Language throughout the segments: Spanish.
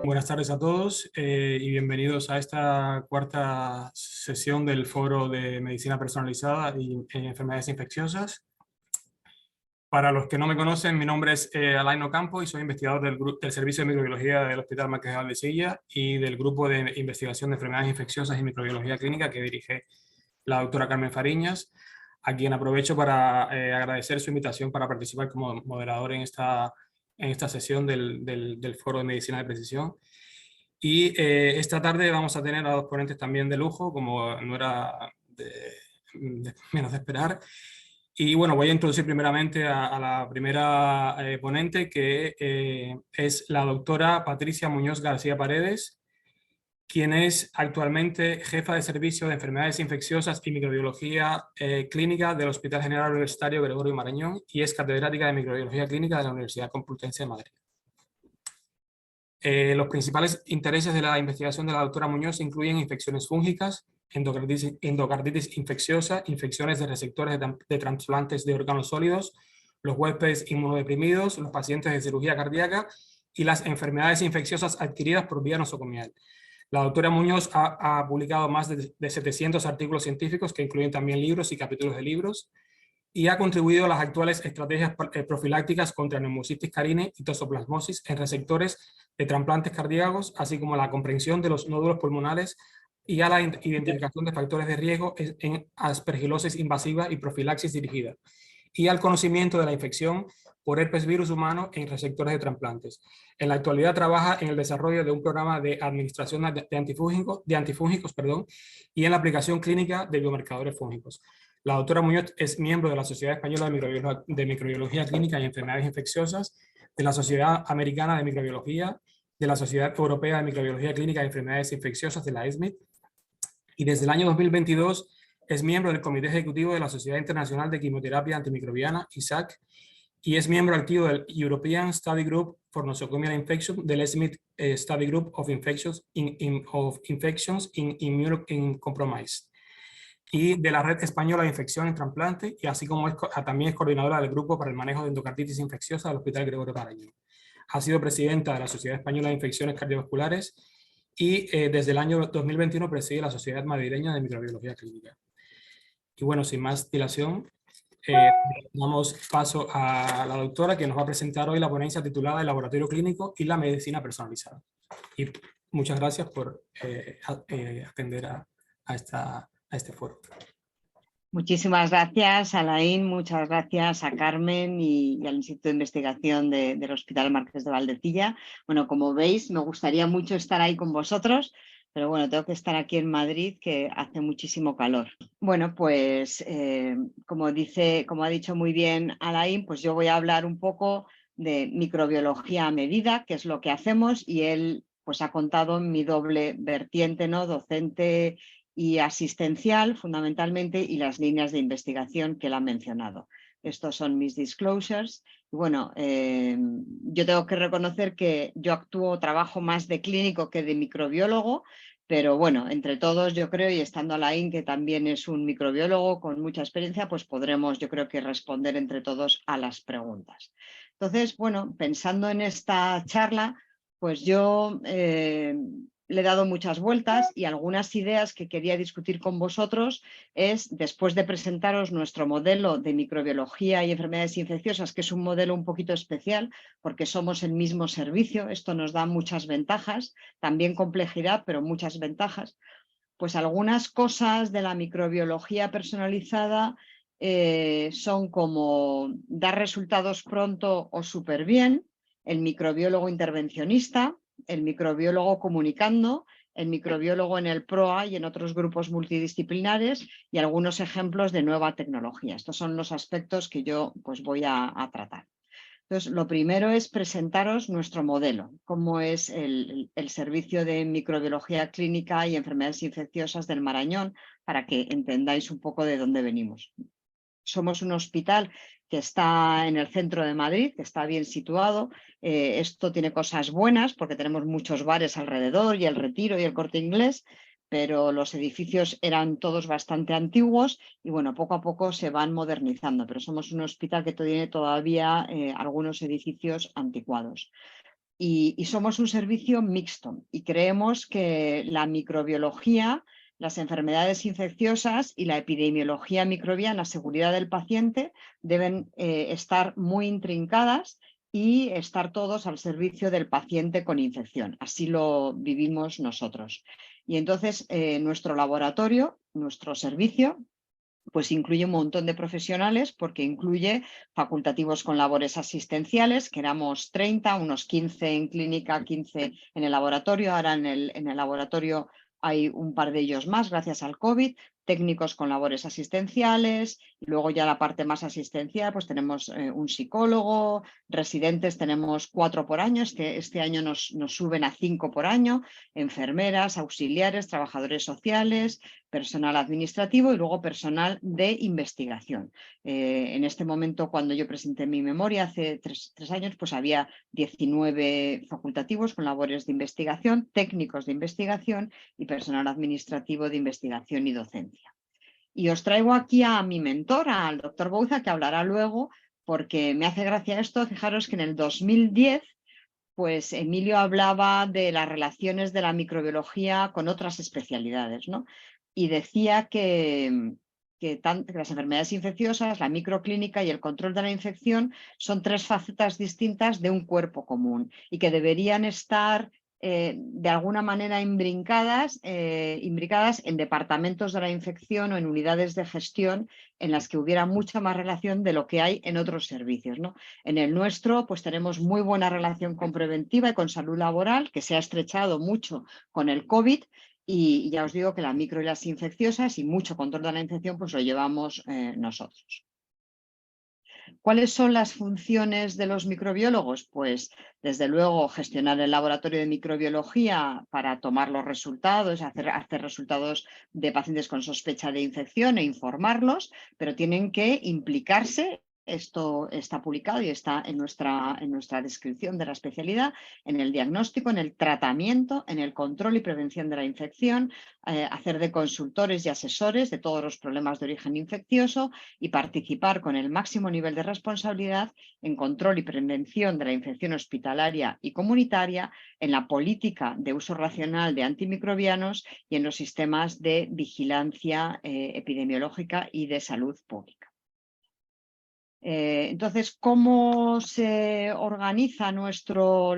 Buenas tardes a todos y bienvenidos a esta cuarta sesión del Foro de Medicina Personalizada y Enfermedades Infecciosas. Para los que no me conocen, mi nombre es Alain Ocampo y soy investigador del Servicio de Microbiología del Hospital Marqués de Valdecilla y del Grupo de Investigación de Enfermedades Infecciosas y Microbiología Clínica que dirige la doctora Carmen Fariñas, a quien aprovecho para agradecer su invitación para participar como moderador en esta sesión del Foro de Medicina de Precisión. Y esta tarde vamos a tener a dos ponentes también de lujo, como no era menos de esperar. Y bueno, voy a introducir primeramente a la primera ponente, que es la doctora Patricia Muñoz García Paredes, quien es actualmente jefa de servicio de enfermedades infecciosas y microbiología clínica del Hospital General Universitario Gregorio Marañón y es catedrática de microbiología clínica de la Universidad Complutense de Madrid. Los principales intereses de la investigación de la doctora Muñoz incluyen infecciones fúngicas, endocarditis infecciosa, infecciones de receptores de trasplantes de órganos sólidos, los huéspedes inmunodeprimidos, los pacientes de cirugía cardíaca y las enfermedades infecciosas adquiridas por vía nosocomial. La doctora Muñoz ha publicado más de 700 artículos científicos que incluyen también libros y capítulos de libros y ha contribuido a las actuales estrategias profilácticas contra neumocitis carine y tosoplasmosis en receptores de trasplantes cardíacos, así como a la comprensión de los nódulos pulmonares y a la identificación de factores de riesgo en aspergilosis invasiva y profilaxis dirigida, y al conocimiento de la infección por herpes virus humano en receptores de trasplantes. En la actualidad trabaja en el desarrollo de un programa de administración de antifúngicos, y en la aplicación clínica de biomarcadores fúngicos. La doctora Muñoz es miembro de la Sociedad Española de Microbiología Clínica y Enfermedades Infecciosas, de la Sociedad Americana de Microbiología, de la Sociedad Europea de Microbiología Clínica y Enfermedades Infecciosas, de la ESMID, y desde el año 2022 es miembro del Comité Ejecutivo de la Sociedad Internacional de Quimioterapia Antimicrobiana, ISAC, y es miembro activo del European Study Group for Nosocomial Infection, del ESMID Study Group of Infections in Immunocompromised, y de la Red Española de Infección en Trasplante, y así como también es coordinadora del Grupo para el Manejo de Endocarditis Infecciosa del Hospital Gregorio Marañón. Ha sido presidenta de la Sociedad Española de Infecciones Cardiovasculares y desde el año 2021 preside la Sociedad Madrileña de Microbiología Clínica. Y bueno, sin más dilación, damos paso a la doctora, que nos va a presentar hoy la ponencia titulada El Laboratorio Clínico y la Medicina Personalizada. Y muchas gracias por atender a este foro. Muchísimas gracias, Alain, muchas gracias a Carmen y al Instituto de Investigación del Hospital Marqués de Valdecilla. Bueno, como veis, me gustaría mucho estar ahí con vosotros, pero bueno, tengo que estar aquí en Madrid, que hace muchísimo calor. Bueno, pues como ha dicho muy bien Alain, pues yo voy a hablar un poco de microbiología a medida, que es lo que hacemos, y él pues ha contado en mi doble vertiente, ¿no? Docente y asistencial fundamentalmente, y las líneas de investigación que él ha mencionado. Estos son mis disclosures. Y bueno, yo tengo que reconocer que yo trabajo más de clínico que de microbiólogo, pero bueno, entre todos yo creo, y estando Alain, que también es un microbiólogo con mucha experiencia, pues podremos, yo creo que responder entre todos a las preguntas. Entonces, bueno, pensando en esta charla, pues yo le he dado muchas vueltas, y algunas ideas que quería discutir con vosotros es, después de presentaros nuestro modelo de microbiología y enfermedades infecciosas, que es un modelo un poquito especial porque somos el mismo servicio, esto nos da muchas ventajas, también complejidad, pero muchas ventajas, pues algunas cosas de la microbiología personalizada son como dar resultados pronto o súper bien, el microbiólogo intervencionista, el microbiólogo comunicando, el microbiólogo en el PROA y en otros grupos multidisciplinares, y algunos ejemplos de nueva tecnología. Estos son los aspectos que yo pues voy a tratar. Entonces, lo primero es presentaros nuestro modelo, cómo es el servicio de microbiología clínica y enfermedades infecciosas del Marañón, para que entendáis un poco de dónde venimos. Somos un hospital que está en el centro de Madrid, que está bien situado. Esto tiene cosas buenas porque tenemos muchos bares alrededor, y el Retiro y el Corte Inglés, pero los edificios eran todos bastante antiguos y bueno, poco a poco se van modernizando, pero somos un hospital que tiene todavía algunos edificios anticuados. y somos un servicio mixto y creemos que la microbiología, las enfermedades infecciosas y la epidemiología microbiana, seguridad del paciente, deben estar muy intrincadas y estar todos al servicio del paciente con infección. Así lo vivimos nosotros. Y entonces nuestro laboratorio, nuestro servicio, pues incluye un montón de profesionales porque incluye facultativos con labores asistenciales, que éramos 30, unos 15 en clínica, 15 en el laboratorio. Ahora en el laboratorio hay un par de ellos más gracias al COVID, técnicos con labores asistenciales, y luego ya la parte más asistencial, pues tenemos un psicólogo, residentes tenemos 4 por año, este año nos suben a 5 por año, enfermeras, auxiliares, trabajadores sociales, personal administrativo y luego personal de investigación. En este momento, cuando yo presenté mi memoria hace tres años, pues había 19 facultativos con labores de investigación, técnicos de investigación y personal administrativo de investigación y docencia. Y os traigo aquí a mi mentora, al doctor Bouza, que hablará luego, porque me hace gracia esto. Fijaros que en el 2010 pues Emilio hablaba de las relaciones de la microbiología con otras especialidades, ¿no? Y decía que las enfermedades infecciosas, la microclínica y el control de la infección son 3 facetas distintas de un cuerpo común y que deberían estar de alguna manera imbricadas en departamentos de la infección o en unidades de gestión en las que hubiera mucha más relación de lo que hay en otros servicios, ¿no? En el nuestro, pues tenemos muy buena relación con preventiva y con salud laboral, que se ha estrechado mucho con el COVID, y ya os digo que la micro y las infecciosas y mucho control de la infección, pues lo llevamos nosotros. ¿Cuáles son las funciones de los microbiólogos? Pues desde luego gestionar el laboratorio de microbiología para tomar los resultados, hacer resultados de pacientes con sospecha de infección e informarlos, pero tienen que implicarse. Esto está publicado y está en nuestra descripción de la especialidad, en el diagnóstico, en el tratamiento, en el control y prevención de la infección, hacer de consultores y asesores de todos los problemas de origen infeccioso y participar con el máximo nivel de responsabilidad en control y prevención de la infección hospitalaria y comunitaria, en la política de uso racional de antimicrobianos y en los sistemas de vigilancia epidemiológica y de salud pública. Entonces, ¿cómo se organiza nuestro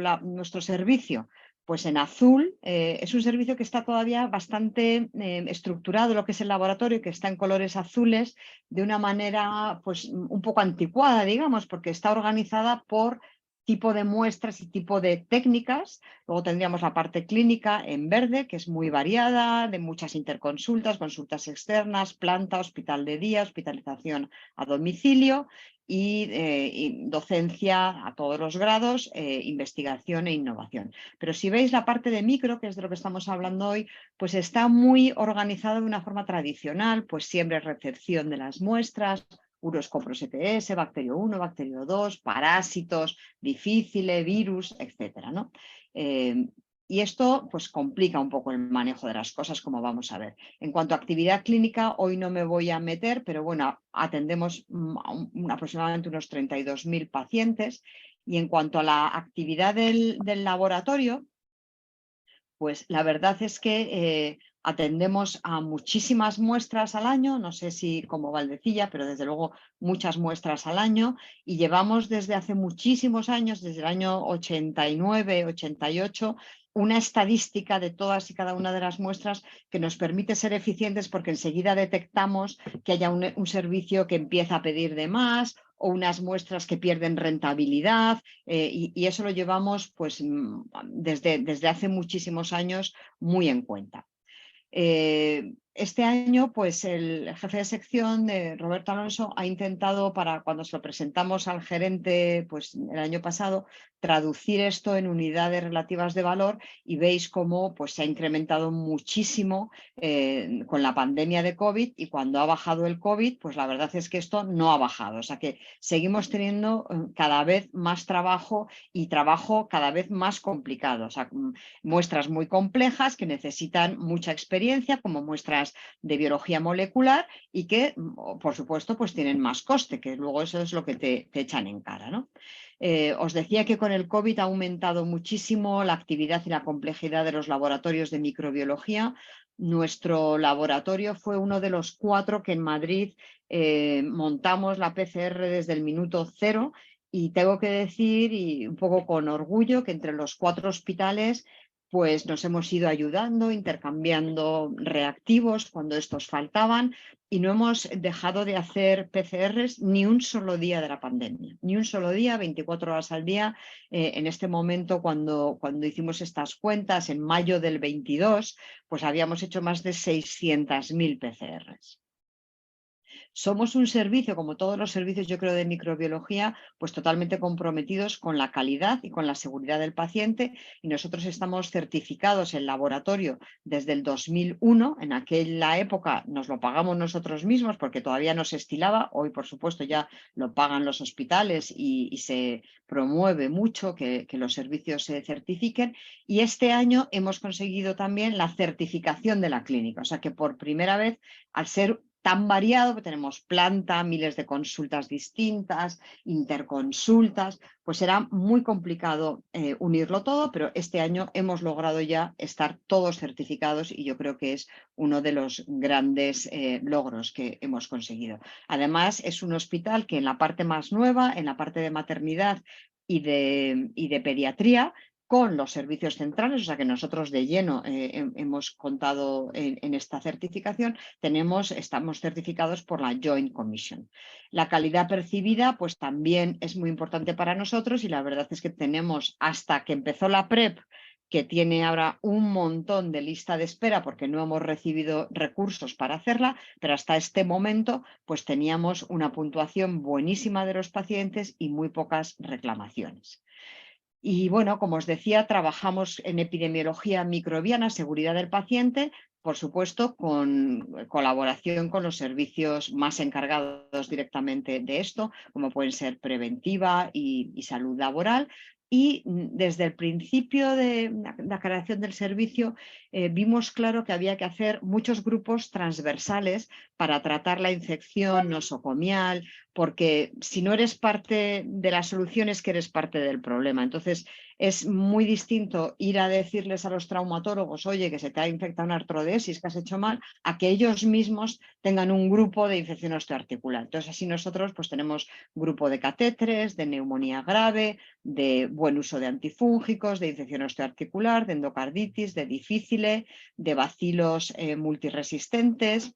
servicio? Pues en azul es un servicio que está todavía bastante estructurado, lo que es el laboratorio, que está en colores azules, de una manera pues, un poco anticuada, digamos, porque está organizada por tipo de muestras y tipo de técnicas. Luego tendríamos la parte clínica en verde, que es muy variada, de muchas interconsultas, consultas externas, planta, hospital de día, hospitalización a domicilio, y docencia a todos los grados, investigación e innovación. Pero si veis la parte de micro, que es de lo que estamos hablando hoy, pues está muy organizado de una forma tradicional, pues siempre recepción de las muestras, uroscopros ETS, bacterio 1, bacterio 2, parásitos, difíciles, virus, etcétera, ¿no? Y esto pues complica un poco el manejo de las cosas, como vamos a ver. En cuanto a actividad clínica, hoy no me voy a meter, pero bueno, atendemos aproximadamente unos 32.000 pacientes. Y en cuanto a la actividad del laboratorio, pues la verdad es que atendemos a muchísimas muestras al año, no sé si como Valdecilla, pero desde luego muchas muestras al año, y llevamos desde hace muchísimos años, desde el año 89, 88, una estadística de todas y cada una de las muestras que nos permite ser eficientes porque enseguida detectamos que haya un servicio que empieza a pedir de más o unas muestras que pierden rentabilidad, y eso lo llevamos pues, desde hace muchísimos años muy en cuenta. Este año, pues el jefe de sección, Roberto Alonso, ha intentado, para cuando se lo presentamos al gerente pues, el año pasado, traducir esto en unidades relativas de valor, y veis cómo pues, se ha incrementado muchísimo con la pandemia de COVID, y cuando ha bajado el COVID, pues la verdad es que esto no ha bajado. O sea que seguimos teniendo cada vez más trabajo y trabajo cada vez más complicado. O sea, muestras muy complejas que necesitan mucha experiencia, como muestras terapias de biología molecular y que, por supuesto, pues tienen más coste, que luego eso es lo que te echan en cara, ¿no? Os decía que con el COVID ha aumentado muchísimo la actividad y la complejidad de los laboratorios de microbiología. Nuestro laboratorio fue uno de los 4 que en Madrid montamos la PCR desde el minuto 0 y tengo que decir, y un poco con orgullo, que entre los 4 hospitales pues nos hemos ido ayudando, intercambiando reactivos cuando estos faltaban y no hemos dejado de hacer PCRs ni un solo día de la pandemia, ni un solo día, 24 horas al día. En este momento, cuando hicimos estas cuentas, en mayo del 22, pues habíamos hecho más de 600.000 PCRs. Somos un servicio, como todos los servicios, yo creo, de microbiología, pues totalmente comprometidos con la calidad y con la seguridad del paciente, y nosotros estamos certificados en laboratorio desde el 2001. En aquella época nos lo pagamos nosotros mismos porque todavía no se estilaba. Hoy, por supuesto, ya lo pagan los hospitales y se promueve mucho que los servicios se certifiquen, y este año hemos conseguido también la certificación de la clínica, o sea que por primera vez, al ser tan variado, que tenemos planta, miles de consultas distintas, interconsultas, pues era muy complicado unirlo todo, pero este año hemos logrado ya estar todos certificados y yo creo que es uno de los grandes logros que hemos conseguido. Además, es un hospital que en la parte más nueva, en la parte de maternidad y de pediatría, con los servicios centrales, o sea que nosotros de lleno hemos contado en esta certificación, estamos certificados por la Joint Commission. La calidad percibida pues también es muy importante para nosotros, y la verdad es que tenemos, hasta que empezó la PrEP, que tiene ahora un montón de lista de espera porque no hemos recibido recursos para hacerla, pero hasta este momento pues teníamos una puntuación buenísima de los pacientes y muy pocas reclamaciones. Y bueno, como os decía, trabajamos en epidemiología microbiana, seguridad del paciente, por supuesto, con colaboración con los servicios más encargados directamente de esto, como pueden ser preventiva y salud laboral. Y desde el principio de la creación del servicio vimos claro que había que hacer muchos grupos transversales para tratar la infección nosocomial, porque si no eres parte de la solución es que eres parte del problema. Entonces es muy distinto ir a decirles a los traumatólogos, oye, que se te ha infectado una artrodesis, que has hecho mal, a que ellos mismos tengan un grupo de infección osteoarticular. Entonces así nosotros pues tenemos grupo de catéteres, de neumonía grave, de buen uso de antifúngicos, de infección osteoarticular, de endocarditis, de difícile, de bacilos multiresistentes,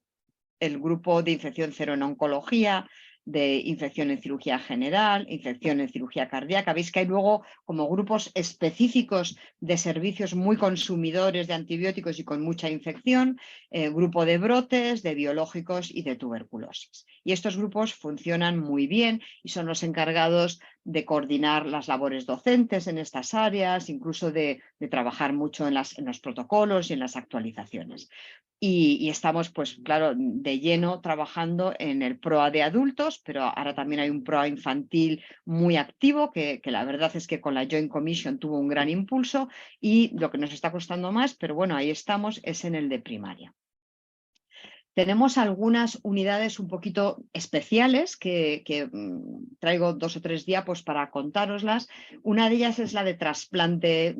el grupo de infección cero en oncología, de infección en cirugía general, infección en cirugía cardíaca. Veis que hay luego como grupos específicos de servicios muy consumidores de antibióticos y con mucha infección, grupo de brotes, de biológicos y de tuberculosis. Y estos grupos funcionan muy bien y son los encargados de coordinar las labores docentes en estas áreas, incluso de trabajar mucho en los protocolos y en las actualizaciones. Y estamos, pues claro, de lleno trabajando en el PROA de adultos, pero ahora también hay un PROA infantil muy activo, que la verdad es que con la Joint Commission tuvo un gran impulso, y lo que nos está costando más, pero bueno, ahí estamos, es en el de primaria. Tenemos algunas unidades un poquito especiales que traigo 2 o 3 diapos para contároslas. Una de ellas es la de trasplante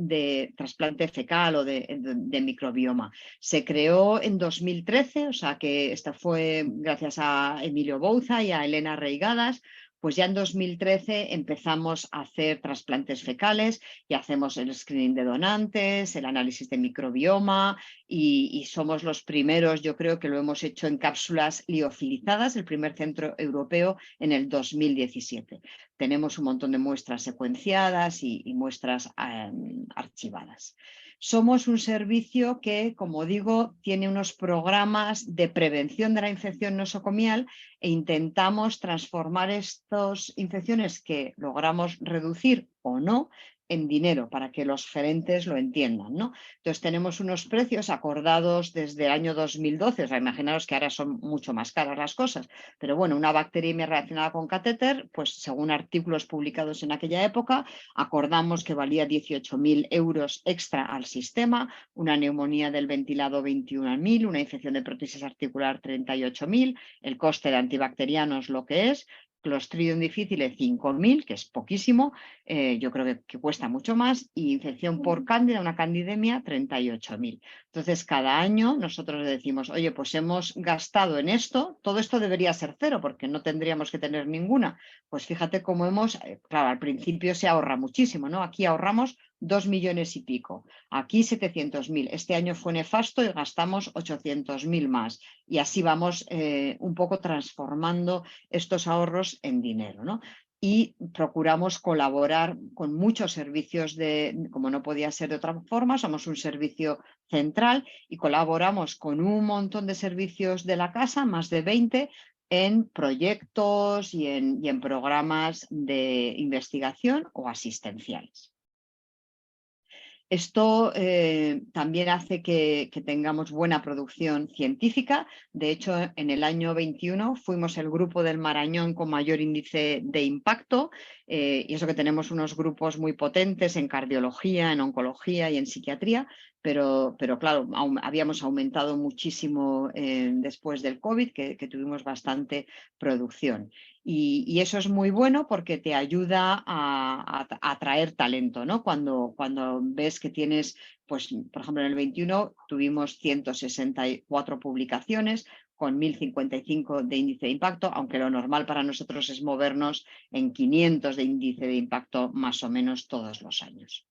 fecal o de microbioma. Se creó en 2013, o sea que esta fue gracias a Emilio Bouza y a Elena Reigadas. Pues ya en 2013 empezamos a hacer trasplantes fecales y hacemos el screening de donantes, el análisis de microbioma, y somos los primeros, yo creo que lo hemos hecho en cápsulas liofilizadas, el primer centro europeo en el 2017. Tenemos un montón de muestras secuenciadas y muestras archivadas. Somos un servicio que, como digo, tiene unos programas de prevención de la infección nosocomial, e intentamos transformar estas infecciones que logramos reducir o no en dinero, para que los gerentes lo entiendan, ¿no? Entonces tenemos unos precios acordados desde el año 2012, o sea, imaginaros que ahora son mucho más caras las cosas, pero bueno, una bacteriemia relacionada con catéter, pues según artículos publicados en aquella época, acordamos que valía 18.000 euros extra al sistema, una neumonía del ventilado 21.000, una infección de prótesis articular 38.000, el coste de antibacterianos lo que es, Clostridium difficile 5.000, que es poquísimo, yo creo que cuesta mucho más, y infección por cándida, una candidemia, 38.000. Entonces, cada año nosotros le decimos, oye, pues hemos gastado en esto, todo esto debería ser cero, porque no tendríamos que tener ninguna. Pues fíjate cómo hemos, claro, al principio se ahorra muchísimo, ¿no? Aquí ahorramos 2 millones y pico, aquí 700.000. Este año fue nefasto y gastamos 800.000 más. Y así vamos un poco transformando estos ahorros en dinero, ¿no? Y procuramos colaborar con muchos servicios como no podía ser de otra forma, somos un servicio central y colaboramos con un montón de servicios de la casa, más de 20, en proyectos y en programas de investigación o asistenciales. Esto también hace que tengamos buena producción científica. De hecho, en el año 21 fuimos el grupo del Marañón con mayor índice de impacto, y eso que tenemos unos grupos muy potentes en cardiología, en oncología y en psiquiatría, pero claro, habíamos aumentado muchísimo después del COVID, que tuvimos bastante producción. Y eso es muy bueno porque te ayuda a atraer talento, ¿no? Cuando ves que tienes, pues, por ejemplo, en el 21 tuvimos 164 publicaciones con 1.055 de índice de impacto, aunque lo normal para nosotros es movernos en 500 de índice de impacto más o menos todos los años.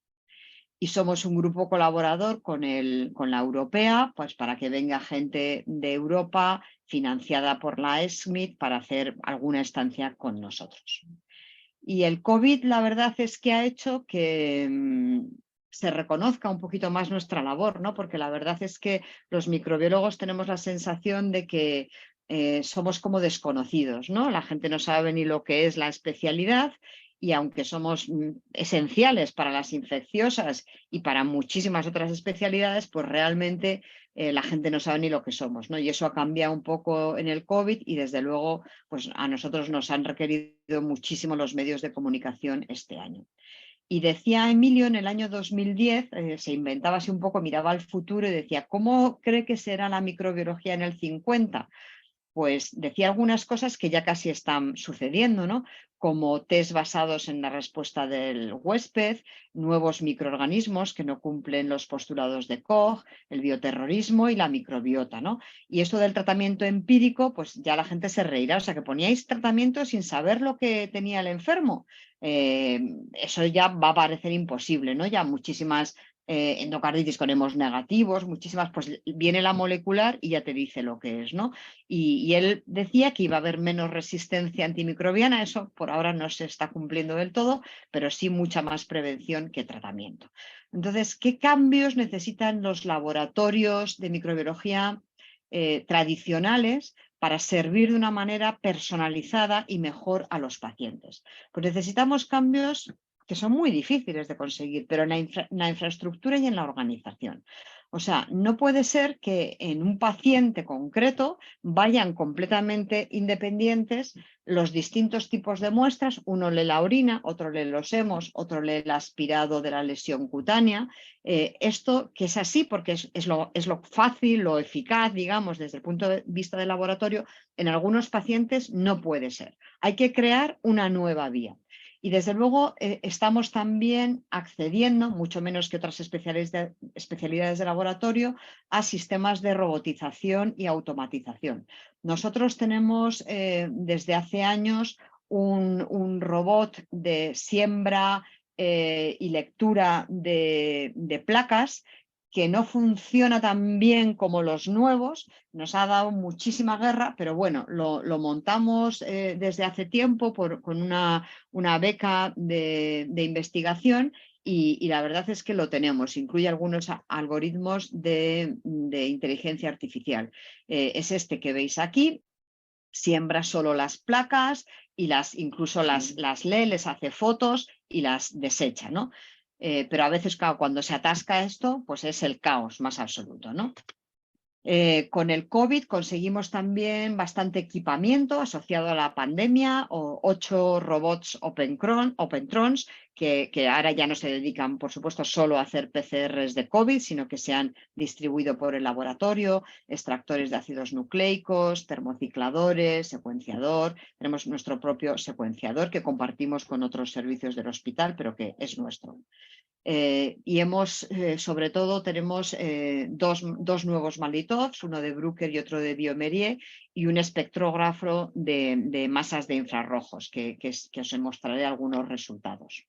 Y somos un grupo colaborador con la europea, pues para que venga gente de Europa financiada por la ESCMID para hacer alguna estancia con nosotros. Y el COVID, la verdad es que ha hecho que se reconozca un poquito más nuestra labor, ¿no? Porque la verdad es que los microbiólogos tenemos la sensación de que somos como desconocidos, ¿no? La gente no sabe ni lo que es la especialidad, y aunque somos esenciales para las infecciosas y para muchísimas otras especialidades, pues realmente la gente no sabe ni lo que somos, ¿no? Y eso ha cambiado un poco en el COVID, y desde luego pues a nosotros nos han requerido muchísimo los medios de comunicación este año. Y decía Emilio, en el año 2010, se inventaba así un poco, miraba al futuro y decía, ¿cómo cree que será la microbiología en el 50? Pues decía algunas cosas que ya casi están sucediendo, ¿no? Como test basados en la respuesta del huésped, nuevos microorganismos que no cumplen los postulados de Koch, el bioterrorismo y la microbiota, ¿no? Y esto del tratamiento empírico, pues ya la gente se reirá, o sea, que poníais tratamiento sin saber lo que tenía el enfermo. Eso ya va a parecer imposible, ¿no? Ya muchísimas endocarditis con hemos negativos, muchísimas, pues viene la molecular y ya te dice lo que es, ¿no? Y él decía que iba a haber menos resistencia antimicrobiana, eso por ahora no se está cumpliendo del todo, pero sí mucha más prevención que tratamiento. Entonces, ¿qué cambios necesitan los laboratorios de microbiología tradicionales para servir de una manera personalizada y mejor a los pacientes? Pues necesitamos cambios que son muy difíciles de conseguir, pero en la infraestructura y en la organización. O sea, no puede ser que en un paciente concreto vayan completamente independientes los distintos tipos de muestras. Uno lee la orina, otro lee los hemos, otro lee el aspirado de la lesión cutánea. Esto que es así porque es lo fácil, lo eficaz, digamos, desde el punto de vista del laboratorio, en algunos pacientes no puede ser. Hay que crear una nueva vía. Y desde luego estamos también accediendo, mucho menos que otras especialidades de laboratorio, a sistemas de robotización y automatización. Nosotros tenemos desde hace años un robot de siembra y lectura de placas que no funciona tan bien como los nuevos, nos ha dado muchísima guerra, pero bueno, lo montamos desde hace tiempo con una beca de investigación, y la verdad es que lo tenemos, incluye algunos algoritmos de inteligencia artificial. Es este que veis aquí. Siembra solo las placas y incluso las lee, les hace fotos y las desecha, ¿no? Pero a veces, claro, cuando se atasca esto, pues es el caos más absoluto, ¿no? Con el COVID conseguimos también bastante equipamiento asociado a la pandemia, 8 robots Opentrons, que ahora ya no se dedican, por supuesto, solo a hacer PCRs de COVID, sino que se han distribuido por el laboratorio, extractores de ácidos nucleicos, termocicladores, secuenciador. Tenemos nuestro propio secuenciador que compartimos con otros servicios del hospital, pero que es nuestro. Y sobre todo, tenemos dos nuevos Malitovs, uno de Bruker y otro de Biomerie, y un espectrógrafo de masas de infrarrojos, que os mostraré algunos resultados.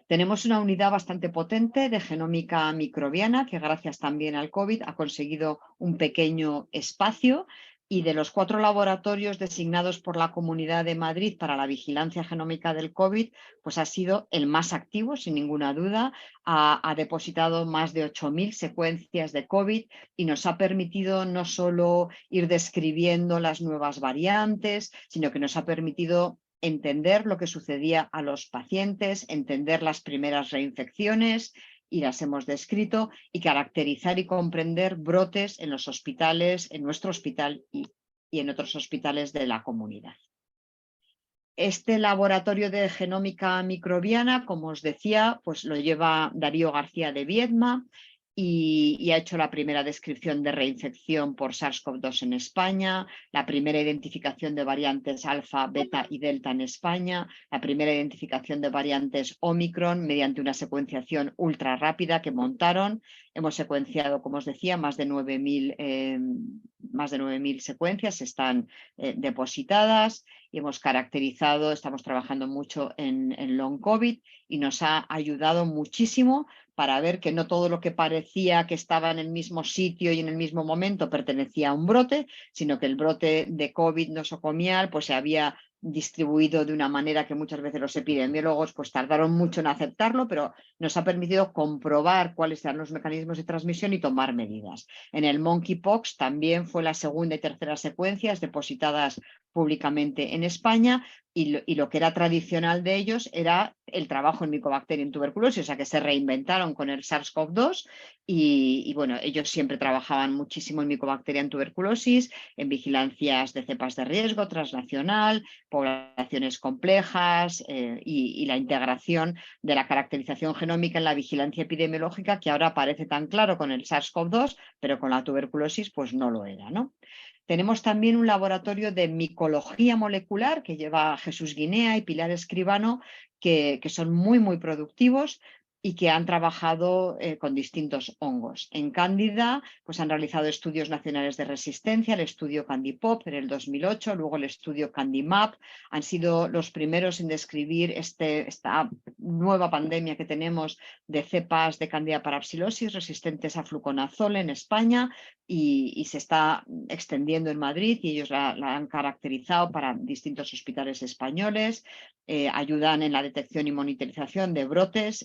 Tenemos una unidad bastante potente de genómica microbiana, que gracias también al COVID ha conseguido un pequeño espacio. Y de los 4 laboratorios designados por la Comunidad de Madrid para la vigilancia genómica del COVID, pues ha sido el más activo, sin ninguna duda. Ha depositado más de 8.000 secuencias de COVID y nos ha permitido no solo ir describiendo las nuevas variantes, sino que nos ha permitido entender lo que sucedía a los pacientes, entender las primeras reinfecciones, y las hemos descrito, y caracterizar y comprender brotes en los hospitales, en nuestro hospital y en otros hospitales de la comunidad. Este laboratorio de genómica microbiana, como os decía, pues lo lleva Darío García de Viedma y ha hecho la primera descripción de reinfección por SARS-CoV-2 en España, la primera identificación de variantes alfa, beta y delta en España, la primera identificación de variantes Omicron mediante una secuenciación ultra rápida que montaron. Hemos secuenciado, como os decía, más de 9.000 secuencias están depositadas, y hemos caracterizado, estamos trabajando mucho en long COVID y nos ha ayudado muchísimo para ver que no todo lo que parecía que estaba en el mismo sitio y en el mismo momento pertenecía a un brote, sino que el brote de COVID nosocomial pues se había distribuido de una manera que muchas veces los epidemiólogos pues tardaron mucho en aceptarlo, pero nos ha permitido comprobar cuáles eran los mecanismos de transmisión y tomar medidas. En el monkeypox también fue la segunda y tercera secuencias depositadas públicamente en España, y lo que era tradicional de ellos era el trabajo en Mycobacterium tuberculosis, o sea que se reinventaron con el SARS-CoV-2 y bueno, ellos siempre trabajaban muchísimo en Mycobacterium tuberculosis, en vigilancias de cepas de riesgo transnacional, poblaciones complejas y la integración de la caracterización genómica en la vigilancia epidemiológica, que ahora parece tan claro con el SARS-CoV-2, pero con la tuberculosis pues no lo era, ¿no? Tenemos también un laboratorio de micología molecular que lleva Jesús Guinea y Pilar Escribano, que son muy productivos y que han trabajado con distintos hongos. En Cándida pues han realizado estudios nacionales de resistencia, el estudio CandiPop en el 2008, luego el estudio CandiMap. Han sido los primeros en describir esta nueva pandemia que tenemos de cepas de Candida parapsilosis resistentes a fluconazol en España, y se está extendiendo en Madrid, y ellos la han caracterizado para distintos hospitales españoles. Ayudan en la detección y monitorización de brotes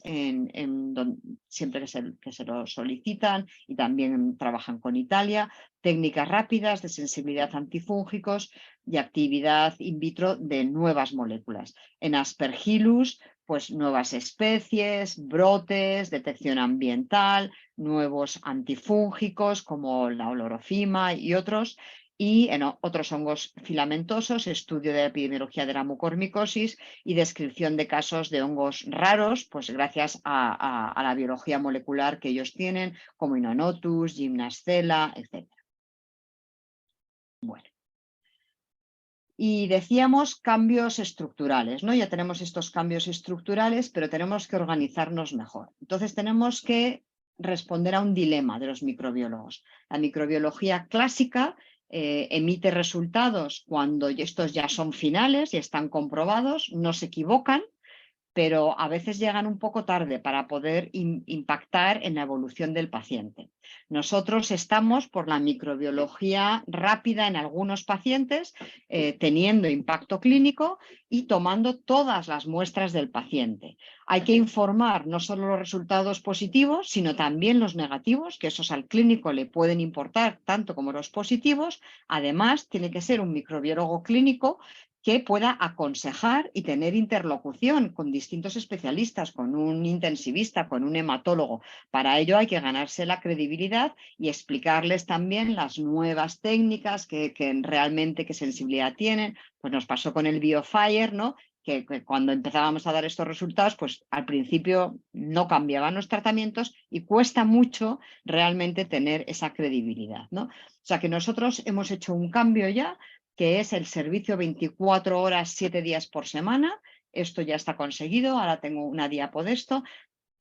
siempre que se lo solicitan, y también trabajan con Italia. Técnicas rápidas de sensibilidad a antifúngicos y actividad in vitro de nuevas moléculas. En Aspergillus, pues nuevas especies, brotes, detección ambiental, nuevos antifúngicos como la olorofima y otros. Y en otros hongos filamentosos, estudio de la epidemiología de la mucormicosis y descripción de casos de hongos raros, pues gracias a la biología molecular que ellos tienen, como Inonotus, Gymnastella, etc. Bueno. Y decíamos cambios estructurales, ¿no? Ya tenemos estos cambios estructurales, pero tenemos que organizarnos mejor. Entonces tenemos que responder a un dilema de los microbiólogos. La microbiología clásica emite resultados cuando estos ya son finales y están comprobados, no se equivocan, pero a veces llegan un poco tarde para poder impactar en la evolución del paciente. Nosotros estamos por la microbiología rápida en algunos pacientes, teniendo impacto clínico y tomando todas las muestras del paciente. Hay que informar no solo los resultados positivos, sino también los negativos, que esos al clínico le pueden importar tanto como los positivos. Además, tiene que ser un microbiólogo clínico que pueda aconsejar y tener interlocución con distintos especialistas, con un intensivista, con un hematólogo. Para ello hay que ganarse la credibilidad y explicarles también las nuevas técnicas que realmente qué sensibilidad tienen. Pues nos pasó con el BioFire, ¿no? Que cuando empezábamos a dar estos resultados, pues al principio no cambiaban los tratamientos y cuesta mucho realmente tener esa credibilidad, ¿no? O sea que nosotros hemos hecho un cambio ya, que es el servicio 24 horas, 7 días por semana. Esto ya está conseguido, ahora tengo una diapo de esto.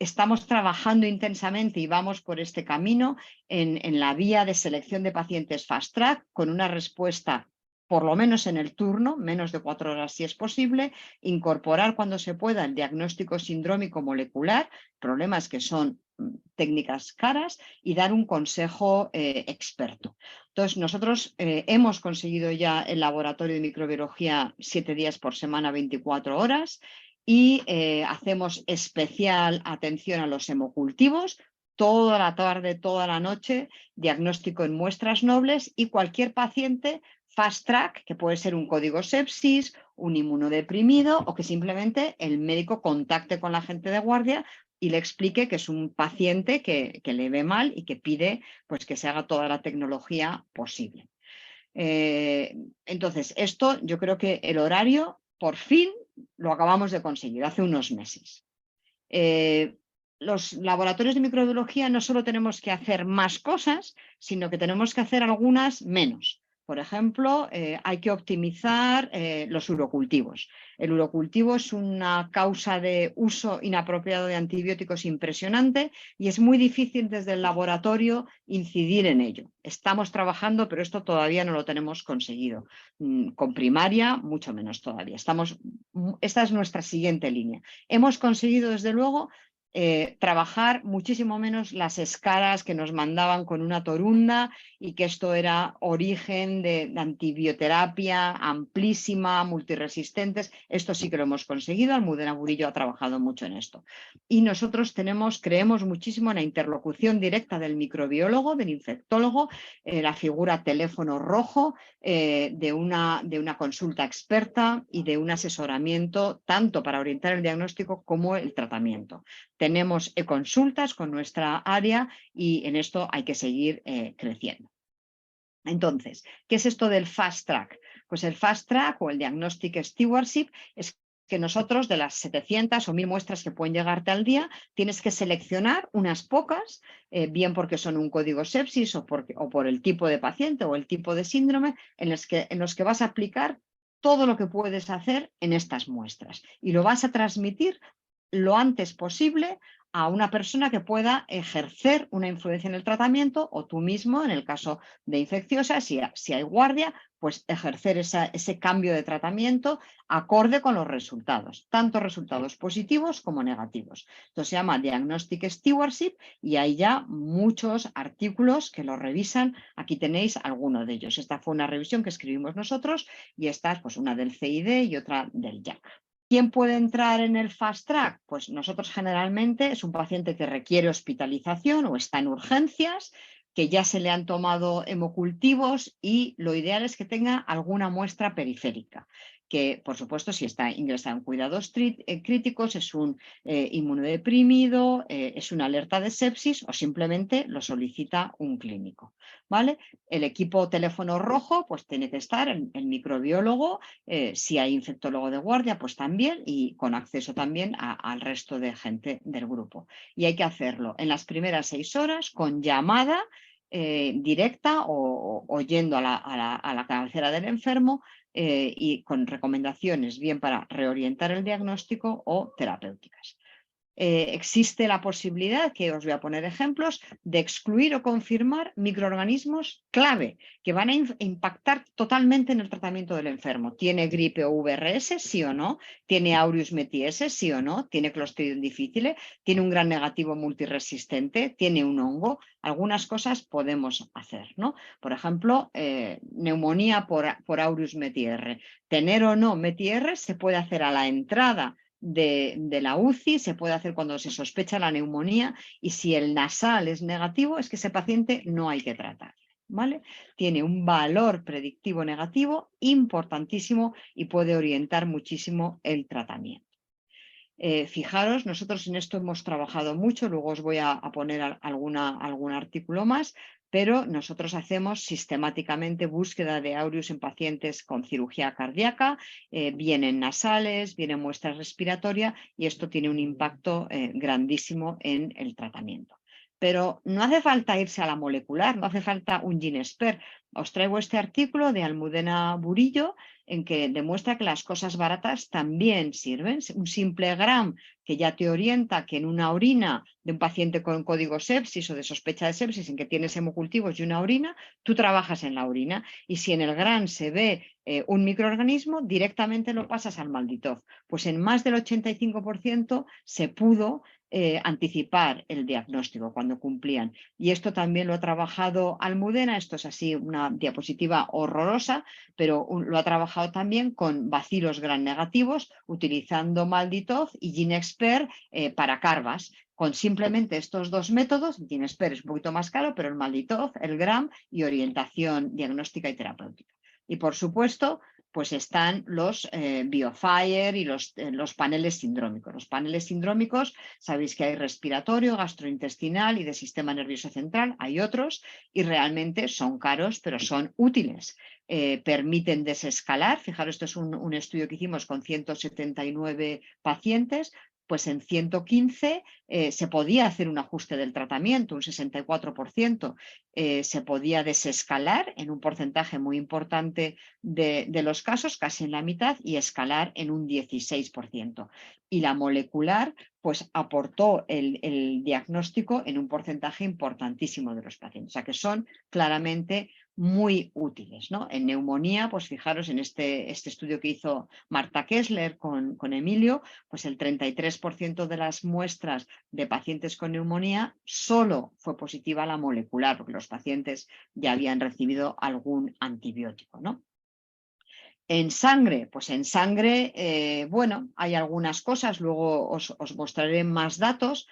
Estamos trabajando intensamente y vamos por este camino en la vía de selección de pacientes Fast Track, con una respuesta por lo menos en el turno, menos de 4 horas si es posible, incorporar cuando se pueda el diagnóstico sindrómico molecular, problemas que son técnicas caras, y dar un consejo experto. Entonces, nosotros hemos conseguido ya el laboratorio de microbiología 7 días por semana, 24 horas, y hacemos especial atención a los hemocultivos, toda la tarde, toda la noche, diagnóstico en muestras nobles, y cualquier paciente Fast Track, que puede ser un código sepsis, un inmunodeprimido, o que simplemente el médico contacte con la gente de guardia y le explique que es un paciente que le ve mal y que pide pues, que se haga toda la tecnología posible. Entonces, esto yo creo que el horario, por fin, lo acabamos de conseguir hace unos meses. Los laboratorios de microbiología no solo tenemos que hacer más cosas, sino que tenemos que hacer algunas menos. Por ejemplo, hay que optimizar los urocultivos. El urocultivo es una causa de uso inapropiado de antibióticos impresionante y es muy difícil desde el laboratorio incidir en ello. Estamos trabajando, pero esto todavía no lo tenemos conseguido. Con primaria, mucho menos todavía. Esta es nuestra siguiente línea. Hemos conseguido, desde luego, trabajar muchísimo menos las escalas que nos mandaban con una torunda, y que esto era origen de antibioterapia amplísima, multiresistentes. Esto sí que lo hemos conseguido. Almudena Burillo ha trabajado mucho en esto. Y nosotros creemos muchísimo en la interlocución directa del microbiólogo, del infectólogo, la figura teléfono rojo, de una consulta experta y de un asesoramiento tanto para orientar el diagnóstico como el tratamiento. Tenemos e-consultas con nuestra área y en esto hay que seguir creciendo. Entonces, ¿qué es esto del Fast Track? Pues el Fast Track o el Diagnostic Stewardship es que nosotros, de las 700 o 1000 muestras que pueden llegarte al día, tienes que seleccionar unas pocas, bien porque son un código sepsis o por el tipo de paciente o el tipo de síndrome, en los que vas a aplicar todo lo que puedes hacer en estas muestras, y lo vas a transmitir lo antes posible a una persona que pueda ejercer una influencia en el tratamiento, o tú mismo, en el caso de infecciosa, si hay guardia, pues ejercer ese cambio de tratamiento acorde con los resultados, tanto resultados positivos como negativos. Esto se llama Diagnostic Stewardship y hay ya muchos artículos que lo revisan. Aquí tenéis alguno de ellos. Esta fue una revisión que escribimos nosotros y esta es pues, una del CID y otra del JAC. ¿Quién puede entrar en el Fast Track? Pues nosotros generalmente es un paciente que requiere hospitalización o está en urgencias, que ya se le han tomado hemocultivos, y lo ideal es que tenga alguna muestra periférica, que por supuesto si está ingresado en cuidados críticos, es un inmunodeprimido, es una alerta de sepsis o simplemente lo solicita un clínico, ¿vale? El equipo teléfono rojo pues tiene que estar el microbiólogo, si hay infectólogo de guardia pues también, y con acceso también al resto de gente del grupo. Y hay que hacerlo en las primeras 6 horas con llamada directa o yendo a la cabecera del enfermo, y con recomendaciones bien para reorientar el diagnóstico o terapéuticas. Existe la posibilidad, que os voy a poner ejemplos, de excluir o confirmar microorganismos clave que van a impactar totalmente en el tratamiento del enfermo. ¿Tiene gripe o VRS? Sí o no. ¿Tiene aureus metiese? Sí o no. ¿Tiene Clostridium difficile? ¿Tiene un gran negativo multiresistente? ¿Tiene un hongo? Algunas cosas podemos hacer, ¿no? Por ejemplo, neumonía por aureus metiere. Tener o no metiere se puede hacer a la entrada de la UCI, se puede hacer cuando se sospecha la neumonía, y si el nasal es negativo es que ese paciente no hay que tratar, ¿vale? Tiene un valor predictivo negativo importantísimo y puede orientar muchísimo el tratamiento. Fijaros, nosotros en esto hemos trabajado mucho, luego os voy a poner algún artículo más, pero nosotros hacemos sistemáticamente búsqueda de aureus en pacientes con cirugía cardíaca, vienen nasales, vienen muestras respiratorias y esto tiene un impacto grandísimo en el tratamiento. Pero no hace falta irse a la molecular, no hace falta un GeneSpert. Os traigo este artículo de Almudena Burillo en que demuestra que las cosas baratas también sirven. Un simple gram que ya te orienta que en una orina de un paciente con código sepsis o de sospecha de sepsis en que tienes hemocultivos y una orina, tú trabajas en la orina y si en el gram se ve un microorganismo, directamente lo pasas al Malditoz. Pues en más del 85% se pudo anticipar el diagnóstico cuando cumplían. Y esto también lo ha trabajado Almudena, esto es así una diapositiva horrorosa, pero lo ha trabajado también con bacilos gram negativos, utilizando Malditoz y GeneSpert para carvas. Con simplemente estos dos métodos, GeneSpert es un poquito más caro, pero el Malditoz, el gram y orientación diagnóstica y terapéutica. Y por supuesto, pues están los BioFire y los paneles sindrómicos. Los paneles sindrómicos, sabéis que hay respiratorio, gastrointestinal y de sistema nervioso central, hay otros, y realmente son caros, pero son útiles. Permiten desescalar, fijaros, esto es un estudio que hicimos con 179 pacientes, pues en 115 se podía hacer un ajuste del tratamiento, un 64%, se podía desescalar en un porcentaje muy importante de los casos, casi en la mitad, y escalar en un 16%. Y la molecular pues aportó el diagnóstico en un porcentaje importantísimo de los pacientes, o sea que son claramente muy útiles, ¿no? En neumonía, pues fijaros en este estudio que hizo Marta Kessler con Emilio, pues el 33% de las muestras de pacientes con neumonía solo fue positiva la molecular, porque los pacientes ya habían recibido algún antibiótico, ¿no? En sangre, pues en sangre, bueno, hay algunas cosas, luego os mostraré más datos.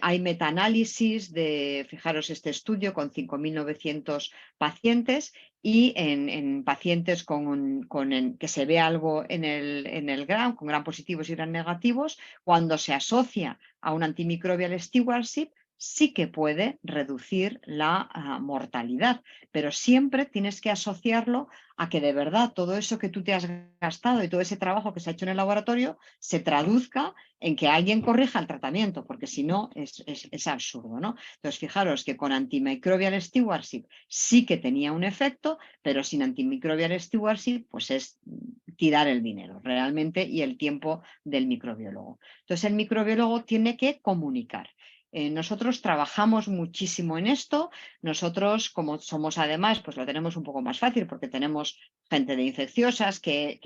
Hay metaanálisis de, fijaros, este estudio con 5.900 pacientes y en pacientes que se ve algo en el gram, con gram positivos y gram negativos, cuando se asocia a un antimicrobial stewardship, sí que puede reducir la mortalidad, pero siempre tienes que asociarlo a que de verdad todo eso que tú te has gastado y todo ese trabajo que se ha hecho en el laboratorio se traduzca en que alguien corrija el tratamiento, porque si no es absurdo, ¿no? Entonces, fijaros que con antimicrobial stewardship sí que tenía un efecto, pero sin antimicrobial stewardship pues es tirar el dinero realmente y el tiempo del microbiólogo. Entonces, el microbiólogo tiene que comunicar. Nosotros trabajamos muchísimo en esto. Nosotros, como somos además, pues lo tenemos un poco más fácil porque tenemos gente de infecciosas que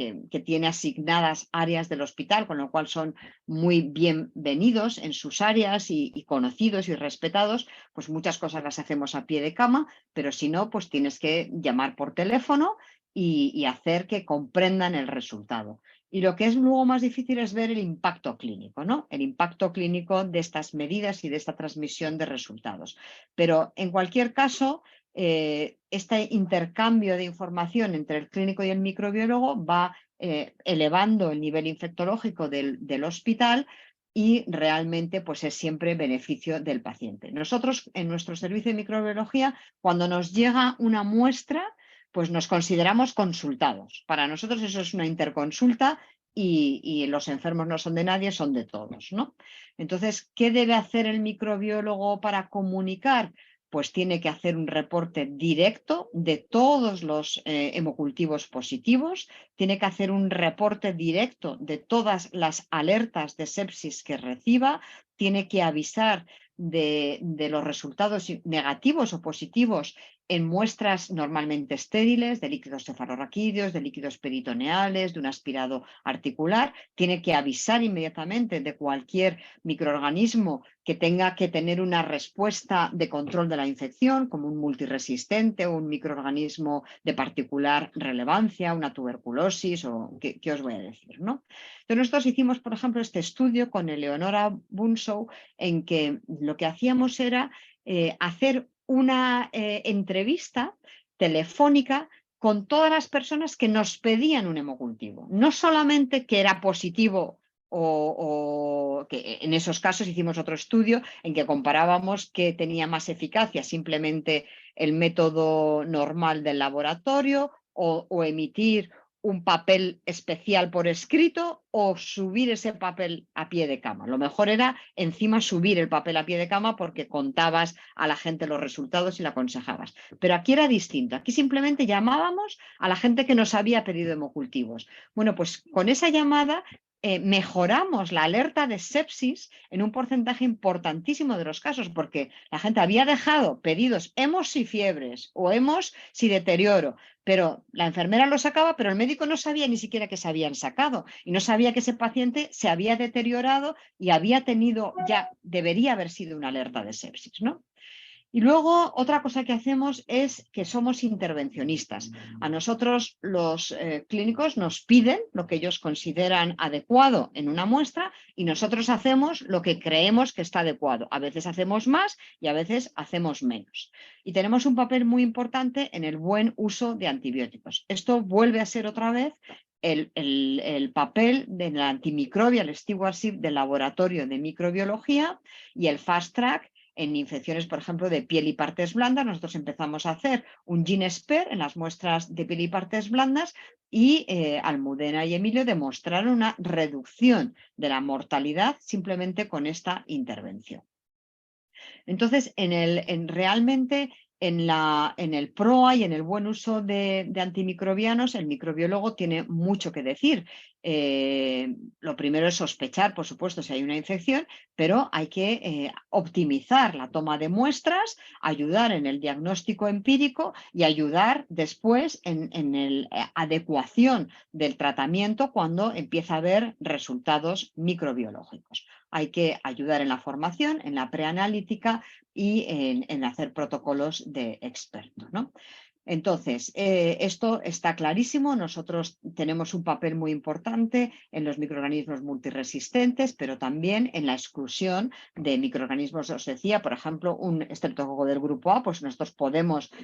tiene asignadas áreas del hospital, con lo cual son muy bienvenidos en sus áreas y conocidos y respetados. Pues muchas cosas las hacemos a pie de cama, pero si no, pues tienes que llamar por teléfono y hacer que comprendan el resultado. Y lo que es luego más difícil es ver el impacto clínico, ¿no? El impacto clínico de estas medidas y de esta transmisión de resultados. Pero en cualquier caso, este intercambio de información entre el clínico y el microbiólogo va elevando el nivel infectológico del hospital y realmente pues es siempre beneficio del paciente. Nosotros en nuestro servicio de microbiología, cuando nos llega una muestra, pues nos consideramos consultados. Para nosotros eso es una interconsulta y los enfermos no son de nadie, son de todos, ¿no? Entonces, ¿qué debe hacer el microbiólogo para comunicar? Pues tiene que hacer un reporte directo de todos los hemocultivos positivos, tiene que hacer un reporte directo de todas las alertas de sepsis que reciba, tiene que avisar de los resultados negativos o positivos en muestras normalmente estériles, de líquidos cefalorraquídeos, de líquidos peritoneales, de un aspirado articular, tiene que avisar inmediatamente de cualquier microorganismo que tenga que tener una respuesta de control de la infección, como un multiresistente o un microorganismo de particular relevancia, una tuberculosis o qué os voy a decir, ¿no? Entonces nosotros hicimos, por ejemplo, este estudio con Eleonora Bunsow en que lo que hacíamos era hacer una entrevista telefónica con todas las personas que nos pedían un hemocultivo. No solamente que era positivo o que en esos casos hicimos otro estudio en que comparábamos qué tenía más eficacia, simplemente el método normal del laboratorio o emitir un papel especial por escrito o subir ese papel a pie de cama. Lo mejor era encima subir el papel a pie de cama porque contabas a la gente los resultados y la aconsejabas. Pero aquí era distinto. Aquí simplemente llamábamos a la gente que nos había pedido hemocultivos. Bueno, pues con esa llamada mejoramos la alerta de sepsis en un porcentaje importantísimo de los casos, porque la gente había dejado pedidos hemos si fiebres o hemos si deterioro, pero la enfermera lo sacaba, pero el médico no sabía ni siquiera que se habían sacado y no sabía que ese paciente se había deteriorado y había tenido ya, debería haber sido una alerta de sepsis, ¿no? Y luego otra cosa que hacemos es que somos intervencionistas. A nosotros los clínicos nos piden lo que ellos consideran adecuado en una muestra y nosotros hacemos lo que creemos que está adecuado. A veces hacemos más y a veces hacemos menos. Y tenemos un papel muy importante en el buen uso de antibióticos. Esto vuelve a ser otra vez el papel del antimicrobial stewardship del laboratorio de microbiología y el fast track en infecciones, por ejemplo, de piel y partes blandas. Nosotros empezamos a hacer un GeneSpare en las muestras de piel y partes blandas y Almudena y Emilio demostraron una reducción de la mortalidad simplemente con esta intervención. Entonces, realmente en el PROA y en el buen uso de antimicrobianos, el microbiólogo tiene mucho que decir. Lo primero es sospechar, por supuesto, si hay una infección, pero hay que optimizar la toma de muestras, ayudar en el diagnóstico empírico y ayudar después en la adecuación del tratamiento cuando empieza a haber resultados microbiológicos. Hay que ayudar en la formación, en la preanalítica y en hacer protocolos de experto, ¿no? Entonces, esto está clarísimo. Nosotros tenemos un papel muy importante en los microorganismos multiresistentes, pero también en la exclusión de microorganismos. Os decía, por ejemplo, un estreptococo del grupo A, pues nosotros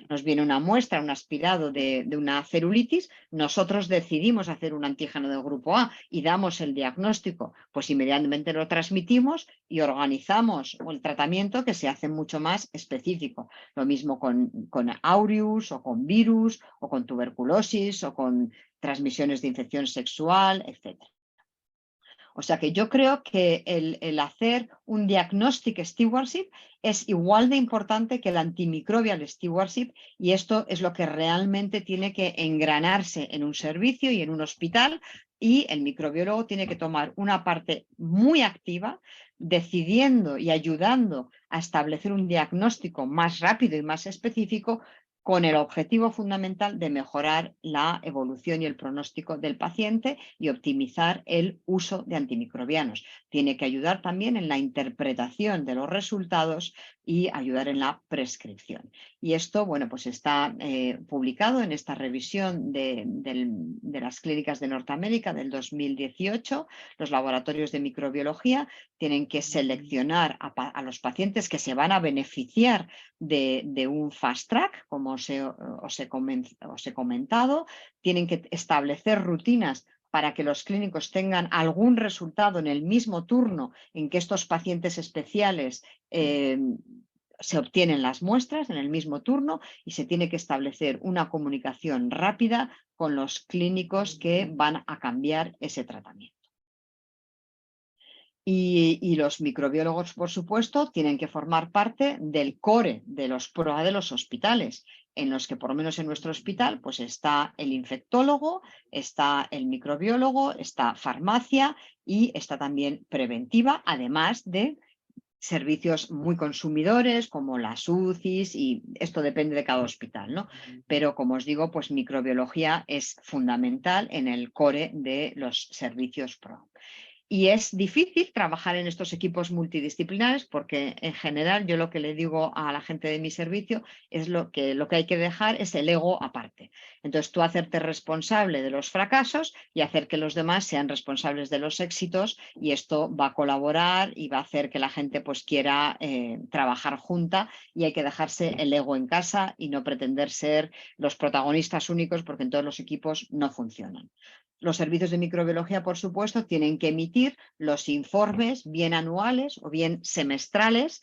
nos viene una muestra, un aspirado de una celulitis, nosotros decidimos hacer un antígeno del grupo A y damos el diagnóstico, pues inmediatamente lo transmitimos y organizamos el tratamiento que se hace mucho más específico. Lo mismo con aureus o con virus o con tuberculosis o con transmisiones de infección sexual, etc. O sea que yo creo que el hacer un diagnostic stewardship es igual de importante que el antimicrobial stewardship y esto es lo que realmente tiene que engranarse en un servicio y en un hospital y el microbiólogo tiene que tomar una parte muy activa decidiendo y ayudando a establecer un diagnóstico más rápido y más específico con el objetivo fundamental de mejorar la evolución y el pronóstico del paciente y optimizar el uso de antimicrobianos. Tiene que ayudar también en la interpretación de los resultados y ayudar en la prescripción. Y esto, bueno, pues está publicado en esta revisión de las clínicas de Norteamérica del 2018. Los laboratorios de microbiología tienen que seleccionar a los pacientes que se van a beneficiar de un fast track, como os he comentado. Tienen que establecer rutinas para que los clínicos tengan algún resultado en el mismo turno en que estos pacientes especiales se obtienen las muestras en el mismo turno y se tiene que establecer una comunicación rápida con los clínicos que van a cambiar ese tratamiento. Y los microbiólogos, por supuesto, tienen que formar parte del core de los PROA de los hospitales, en los que por lo menos en nuestro hospital pues está el infectólogo, está el microbiólogo, está farmacia y está también preventiva, además de servicios muy consumidores como las UCIs y esto depende de cada hospital, ¿no? Pero como os digo, pues microbiología es fundamental en el core de los servicios PROA. Y es difícil trabajar en estos equipos multidisciplinares porque en general yo lo que le digo a la gente de mi servicio es lo que hay que dejar es el ego aparte. Entonces tú hacerte responsable de los fracasos y hacer que los demás sean responsables de los éxitos, y esto va a colaborar y va a hacer que la gente pues quiera trabajar junta, y hay que dejarse el ego en casa y no pretender ser los protagonistas únicos porque en todos los equipos no funcionan. Los servicios de microbiología, por supuesto, tienen que emitir los informes bien anuales o bien semestrales,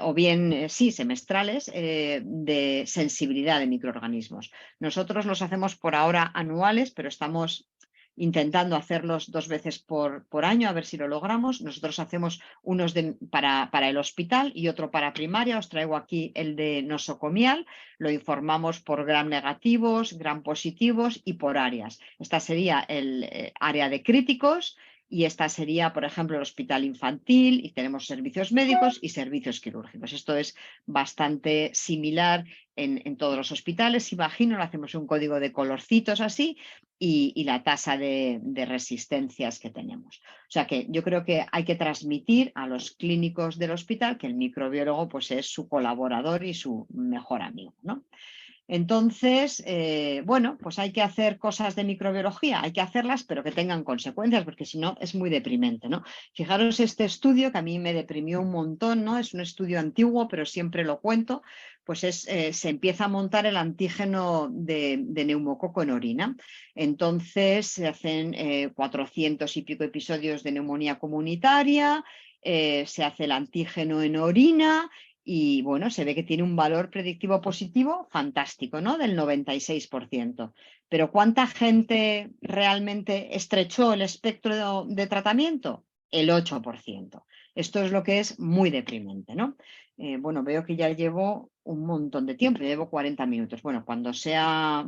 o bien, sí, semestrales, de sensibilidad de microorganismos. Nosotros los hacemos por ahora anuales, pero estamos intentando hacerlos 2 veces por año, a ver si lo logramos. Nosotros hacemos unos para el hospital y otro para primaria. Os traigo aquí el de nosocomial. Lo informamos por gram negativos, gram positivos y por áreas. Esta sería el área de críticos, y esta sería, por ejemplo, el hospital infantil, y tenemos servicios médicos y servicios quirúrgicos. Esto es bastante similar en todos los hospitales. Imagino, le hacemos un código de colorcitos así, y la tasa de resistencias que tenemos. O sea que yo creo que hay que transmitir a los clínicos del hospital que el microbiólogo pues es su colaborador y su mejor amigo, ¿no? Entonces, bueno, pues hay que hacer cosas de microbiología, hay que hacerlas, pero que tengan consecuencias, porque si no es muy deprimente, ¿no? Fijaros este estudio que a mí me deprimió un montón, ¿no? Es un estudio antiguo, pero siempre lo cuento. Pues se empieza a montar el antígeno de neumococo en orina. Entonces se hacen 400 y pico episodios de neumonía comunitaria, se hace el antígeno en orina. Y bueno, se ve que tiene un valor predictivo positivo fantástico, ¿no? Del 96%. Pero ¿cuánta gente realmente estrechó el espectro de tratamiento? El 8%. Esto es lo que es muy deprimente, ¿no? Bueno, veo que ya llevo un montón de tiempo, ya llevo 40 minutos. Bueno, cuando sea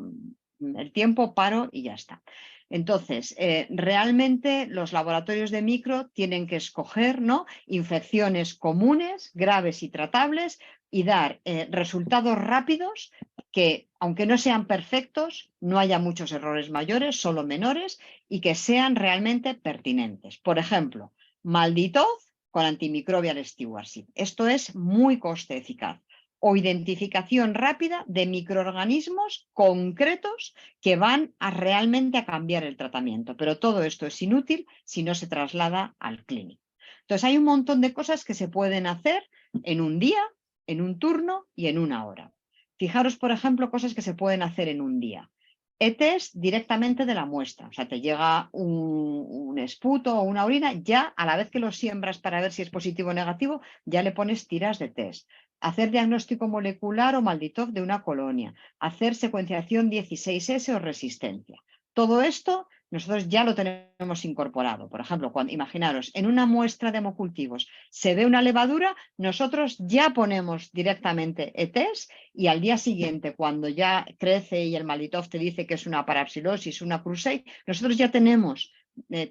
el tiempo paro y ya está. Entonces, realmente los laboratorios de micro tienen que escoger, ¿no?, infecciones comunes, graves y tratables, y dar resultados rápidos que, aunque no sean perfectos, no haya muchos errores mayores, solo menores, y que sean realmente pertinentes. Por ejemplo, Malditoz con antimicrobial stewardship. Esto es muy coste eficaz. O identificación rápida de microorganismos concretos que van a realmente a cambiar el tratamiento. Pero todo esto es inútil si no se traslada al clínico. Entonces hay un montón de cosas que se pueden hacer en un día, en un turno y en una hora. Fijaros, por ejemplo, cosas que se pueden hacer en un día. E-test directamente de la muestra. O sea, te llega un esputo o una orina, ya a la vez que lo siembras para ver si es positivo o negativo, ya le pones tiras de test. Hacer diagnóstico molecular o Malditoz de una colonia, hacer secuenciación 16S o resistencia. Todo esto nosotros ya lo tenemos incorporado. Por ejemplo, imaginaros, en una muestra de hemocultivos se ve una levadura, nosotros ya ponemos directamente E-test, y al día siguiente, cuando ya crece y el Malditoz te dice que es una parapsilosis, una Krusei, nosotros ya tenemos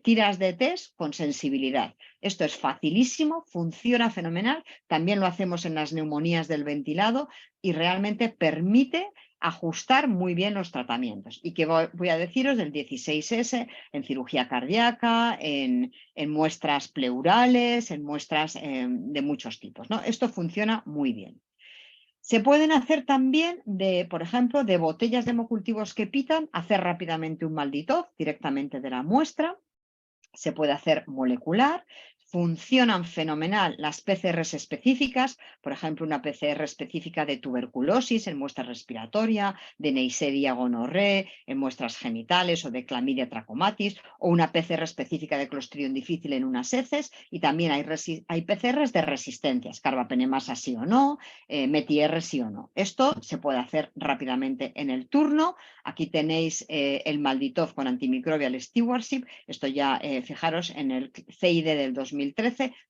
tiras de test con sensibilidad. Esto es facilísimo, funciona fenomenal. También lo hacemos en las neumonías del ventilado y realmente permite ajustar muy bien los tratamientos. Y que voy a deciros del 16S en cirugía cardíaca, en muestras pleurales, en muestras de muchos tipos, ¿no? Esto funciona muy bien. Se pueden hacer también, por ejemplo, de botellas de hemocultivos que pitan, hacer rápidamente un Malditoz directamente de la muestra. Se puede hacer molecular. Funcionan fenomenal las PCRs específicas, por ejemplo, una PCR específica de tuberculosis en muestra respiratoria, de Neisseria gonorrhoeae en muestras genitales o de clamidia trachomatis, o una PCR específica de Clostridium difficile en unas heces, y también hay PCRs de resistencias, carbapenemasa sí o no, METIR sí o no. Esto se puede hacer rápidamente en el turno. Aquí tenéis el Malditoz con antimicrobial stewardship. Esto ya, fijaros, en el CID del 2013,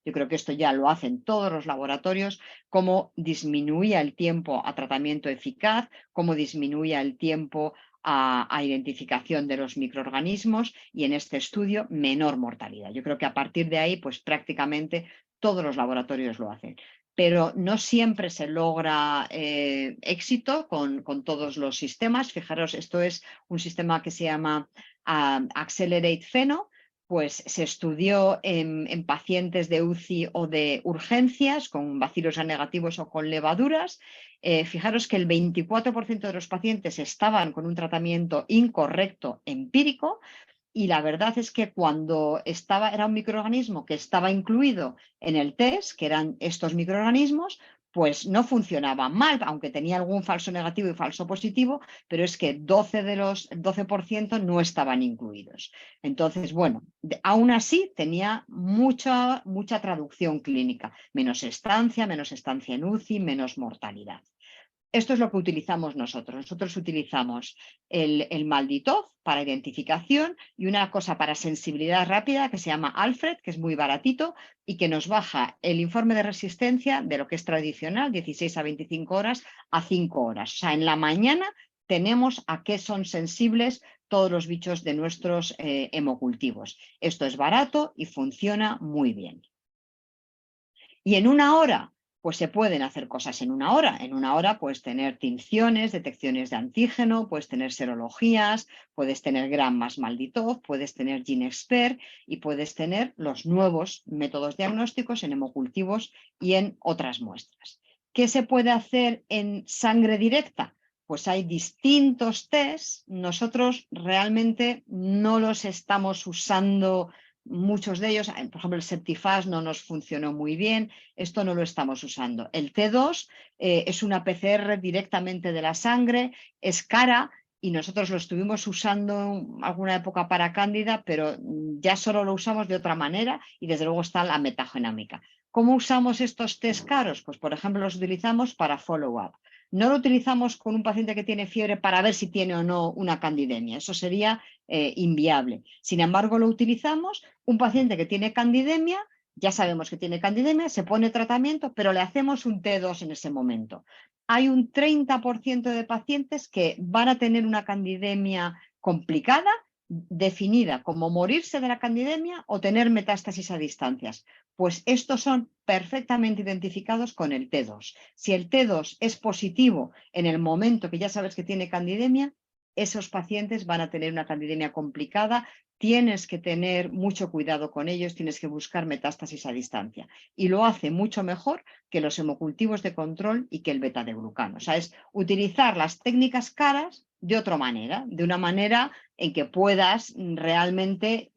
yo creo que esto ya lo hacen todos los laboratorios, cómo disminuía el tiempo a tratamiento eficaz, cómo disminuía el tiempo a identificación de los microorganismos, y en este estudio menor mortalidad. Yo creo que a partir de ahí, pues prácticamente todos los laboratorios lo hacen. Pero no siempre se logra éxito con todos los sistemas. Fijaros, esto es un sistema que se llama Accelerate Pheno. pues se estudió en pacientes de UCI o de urgencias con bacilos negativos o con levaduras. Fijaros que el 24% de los pacientes estaban con un tratamiento incorrecto empírico, y la verdad es que cuando era un microorganismo que estaba incluido en el test, que eran estos microorganismos, pues no funcionaba mal, aunque tenía algún falso negativo y falso positivo, pero es que 12 de los 12% no estaban incluidos. Entonces, bueno, aún así tenía mucha traducción clínica, menos estancia en UCI, menos mortalidad. Esto es lo que utilizamos nosotros. Nosotros utilizamos el Malditoz para identificación y una cosa para sensibilidad rápida que se llama Alfred, que es muy baratito y que nos baja el informe de resistencia de lo que es tradicional, 16 a 25 horas, a 5 horas. O sea, en la mañana tenemos a qué son sensibles todos los bichos de nuestros hemocultivos. Esto es barato y funciona muy bien. Y en una hora, pues se pueden hacer cosas en una hora. En una hora puedes tener tinciones, detecciones de antígeno, puedes tener serologías, puedes tener Gram más Malditoz, puedes tener GeneXpert y puedes tener los nuevos métodos diagnósticos en hemocultivos y en otras muestras. ¿Qué se puede hacer en sangre directa? Pues hay distintos tests. Nosotros realmente no los estamos usando. Muchos de ellos, por ejemplo, el Septifast no nos funcionó muy bien, esto no lo estamos usando. El T2 es una PCR directamente de la sangre, es cara y nosotros lo estuvimos usando en alguna época para Cándida, pero ya solo lo usamos de otra manera y desde luego está la metagenómica. ¿Cómo usamos estos test caros? Pues por ejemplo los utilizamos para follow-up. No lo utilizamos con un paciente que tiene fiebre para ver si tiene o no una candidemia, eso sería inviable. Sin embargo, lo utilizamos. Un paciente que tiene candidemia, ya sabemos que tiene candidemia, se pone tratamiento, pero le hacemos un T2 en ese momento. Hay un 30% de pacientes que van a tener una candidemia complicada, definida como morirse de la candidemia o tener metástasis a distancias. Pues estos son perfectamente identificados con el T2. Si el T2 es positivo en el momento que ya sabes que tiene candidemia, esos pacientes van a tener una candidemia complicada, tienes que tener mucho cuidado con ellos, tienes que buscar metástasis a distancia. Y lo hace mucho mejor que los hemocultivos de control y que el beta-de-glucano. O sea, es utilizar las técnicas caras de otra manera, de una manera en que puedas realmente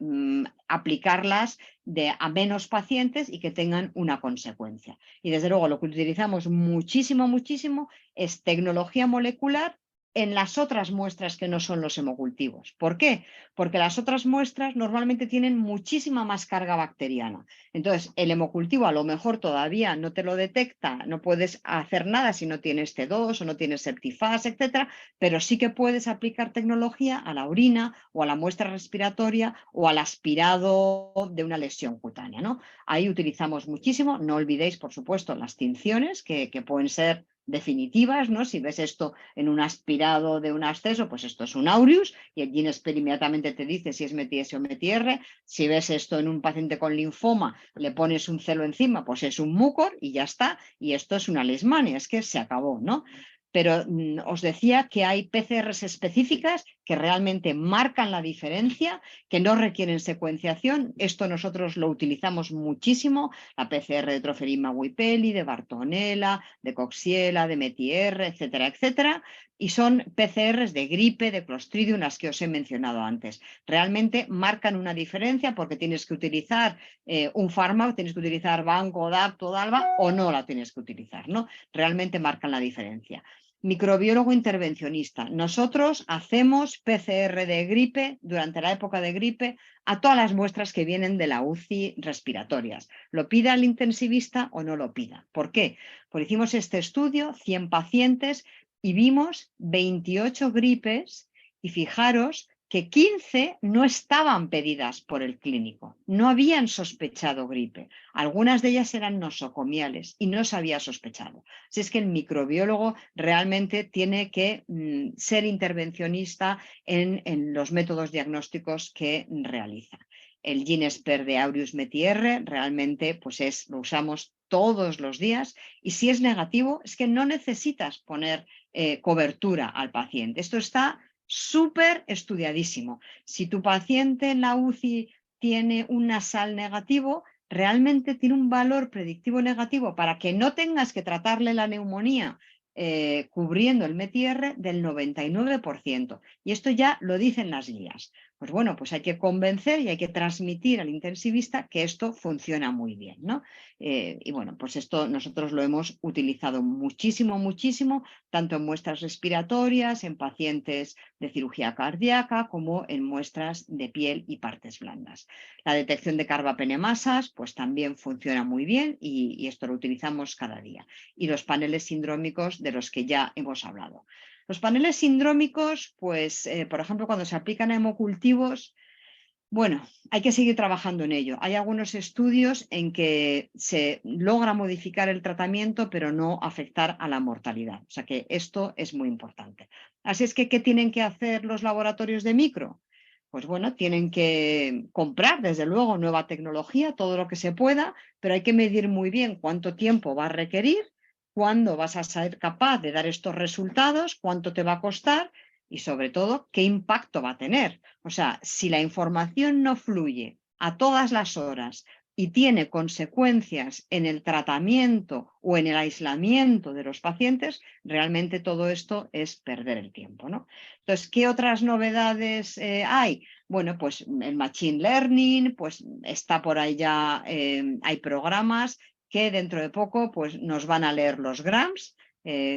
aplicarlas a menos pacientes y que tengan una consecuencia. Y desde luego lo que utilizamos muchísimo es tecnología molecular en las otras muestras que no son los hemocultivos. ¿Por qué? Porque las otras muestras normalmente tienen muchísima más carga bacteriana. Entonces, el hemocultivo a lo mejor todavía no te lo detecta, no puedes hacer nada si no tienes T2 o no tienes Septifast, etcétera, pero sí que puedes aplicar tecnología a la orina o a la muestra respiratoria o al aspirado de una lesión cutánea, ¿no? Ahí utilizamos muchísimo. No olvidéis, por supuesto, las tinciones que pueden ser definitivas, ¿no? Si ves esto en un aspirado de un absceso, pues esto es un aureus y el GeneXpert inmediatamente te dice si es METI-S o METI-R. Si ves esto en un paciente con linfoma, le pones un celo encima, pues es un mucor y ya está, y esto es una leishmania, es que se acabó, ¿no? Pero os decía que hay PCRs específicas que realmente marcan la diferencia, que no requieren secuenciación. Esto nosotros lo utilizamos muchísimo, la PCR de Troferima Wipeli, de Bartonella, de Coxiella, de METI-R, etcétera, etcétera. Y son PCRs de gripe, de Clostridium, las que os he mencionado antes. Realmente marcan una diferencia porque tienes que utilizar un fármaco, tienes que utilizar Vanco, Dapto, Dalva o no la tienes que utilizar, ¿no? Realmente marcan la diferencia. Microbiólogo intervencionista. Nosotros hacemos PCR de gripe durante la época de gripe a todas las muestras que vienen de la UCI respiratorias. Lo pida el intensivista o no lo pida. ¿Por qué? Porque hicimos este estudio, 100 pacientes, y vimos 28 gripes y fijaros que 15 no estaban pedidas por el clínico, no habían sospechado gripe. Algunas de ellas eran nosocomiales y no se había sospechado. Así es que el microbiólogo realmente tiene que ser intervencionista en los métodos diagnósticos que realiza. El GeneXpert de Aureus METI-R realmente pues lo usamos todos los días y si es negativo es que no necesitas poner cobertura al paciente. Esto está súper estudiadísimo. Si tu paciente en la UCI tiene un nasal negativo, realmente tiene un valor predictivo negativo para que no tengas que tratarle la neumonía cubriendo el METIR del 99%. Y esto ya lo dicen las guías. Pues bueno, pues hay que convencer y hay que transmitir al intensivista que esto funciona muy bien, ¿no? Y bueno, pues esto nosotros lo hemos utilizado muchísimo, muchísimo, tanto en muestras respiratorias, en pacientes de cirugía cardíaca, como en muestras de piel y partes blandas. La detección de carbapenemasas, pues también funciona muy bien y esto lo utilizamos cada día. Y los paneles sindrómicos de los que ya hemos hablado. Los paneles sindrómicos, pues, por ejemplo, cuando se aplican a hemocultivos, bueno, hay que seguir trabajando en ello. Hay algunos estudios en que se logra modificar el tratamiento, pero no afectar a la mortalidad. O sea que esto es muy importante. Así es que, ¿qué tienen que hacer los laboratorios de micro? Pues bueno, tienen que comprar, desde luego, nueva tecnología, todo lo que se pueda, pero hay que medir muy bien cuánto tiempo va a requerir, cuándo vas a ser capaz de dar estos resultados, cuánto te va a costar y, sobre todo, qué impacto va a tener. O sea, si la información no fluye a todas las horas y tiene consecuencias en el tratamiento o en el aislamiento de los pacientes, realmente todo esto es perder el tiempo, ¿no? Entonces, ¿qué otras novedades hay? Bueno, pues el Machine Learning, pues está por ahí ya, hay programas que dentro de poco pues, nos van a leer los grams.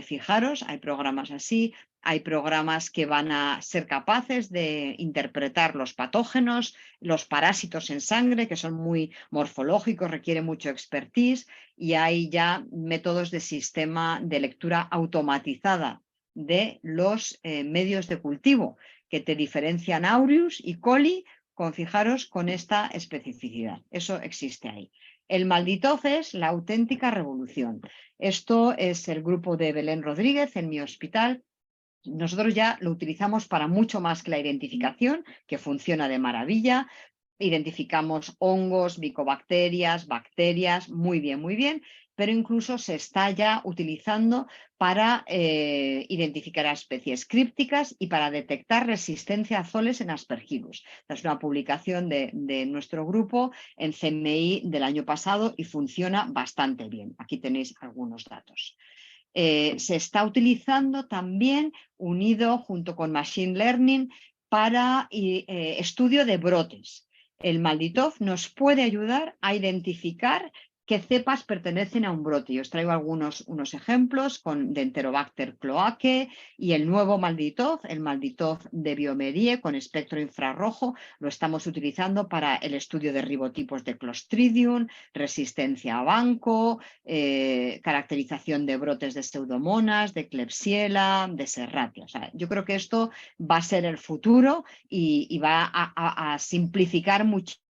Fijaros, hay programas así. Hay programas que van a ser capaces de interpretar los patógenos, los parásitos en sangre, que son muy morfológicos, requiere mucho expertise, y hay ya métodos de sistema de lectura automatizada de los medios de cultivo, que te diferencian aureus y coli fijaros, con esta especificidad. Eso existe ahí. El MALDI-TOF es la auténtica revolución. Esto es el grupo de Belén Rodríguez en mi hospital. Nosotros ya lo utilizamos para mucho más que la identificación, que funciona de maravilla. Identificamos hongos, micobacterias, bacterias, muy bien, pero incluso se está ya utilizando para identificar a especies crípticas y para detectar resistencia a azoles en Aspergillus. Esta es una publicación de nuestro grupo en CMI del año pasado y funciona bastante bien. Aquí tenéis algunos datos. Se está utilizando también, unido junto con Machine Learning, para estudio de brotes. El MALDI-TOF nos puede ayudar a identificar qué cepas pertenecen a un brote. Yo os traigo unos ejemplos de Enterobacter cloacae y el nuevo MALDI-TOF, el MALDI-TOF de Biomerie con espectro infrarrojo, lo estamos utilizando para el estudio de ribotipos de Clostridium, resistencia a banco, caracterización de brotes de pseudomonas, de Klebsiella, de Serratia. O sea, yo creo que esto va a ser el futuro y va a simplificar muchísimo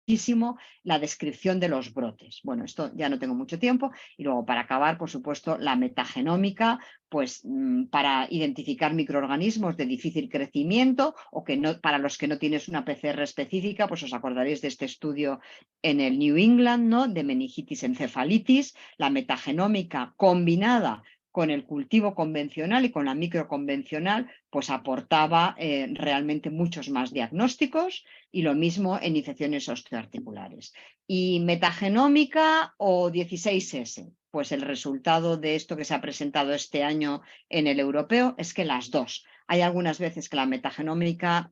la descripción de los brotes. Bueno, esto ya no tengo mucho tiempo. Y luego, para acabar, por supuesto, la metagenómica, pues para identificar microorganismos de difícil crecimiento o que no, para los que no tienes una PCR específica, pues os acordaréis de este estudio en el New England, ¿no? De meningitis encefalitis. La metagenómica combinada con el cultivo convencional y con la microconvencional, pues aportaba realmente muchos más diagnósticos, y lo mismo en infecciones osteoarticulares. Y metagenómica o 16S, pues el resultado de esto que se ha presentado este año en el europeo es que las dos. Hay algunas veces que la metagenómica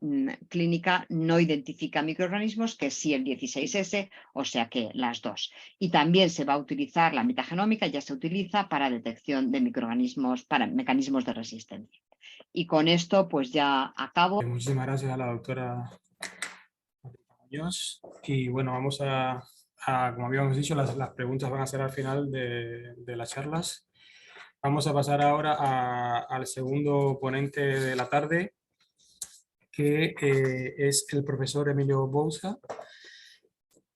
clínica no identifica microorganismos, que sí el 16S, o sea que las dos. Y también se va a utilizar la metagenómica, ya se utiliza para detección de microorganismos, para mecanismos de resistencia. Y con esto pues ya acabo. Muchísimas gracias a la doctora Muñoz. Y bueno, vamos como habíamos dicho, las preguntas van a ser al final de las charlas. Vamos a pasar ahora al segundo ponente de la tarde, que es el profesor Emilio Bouza.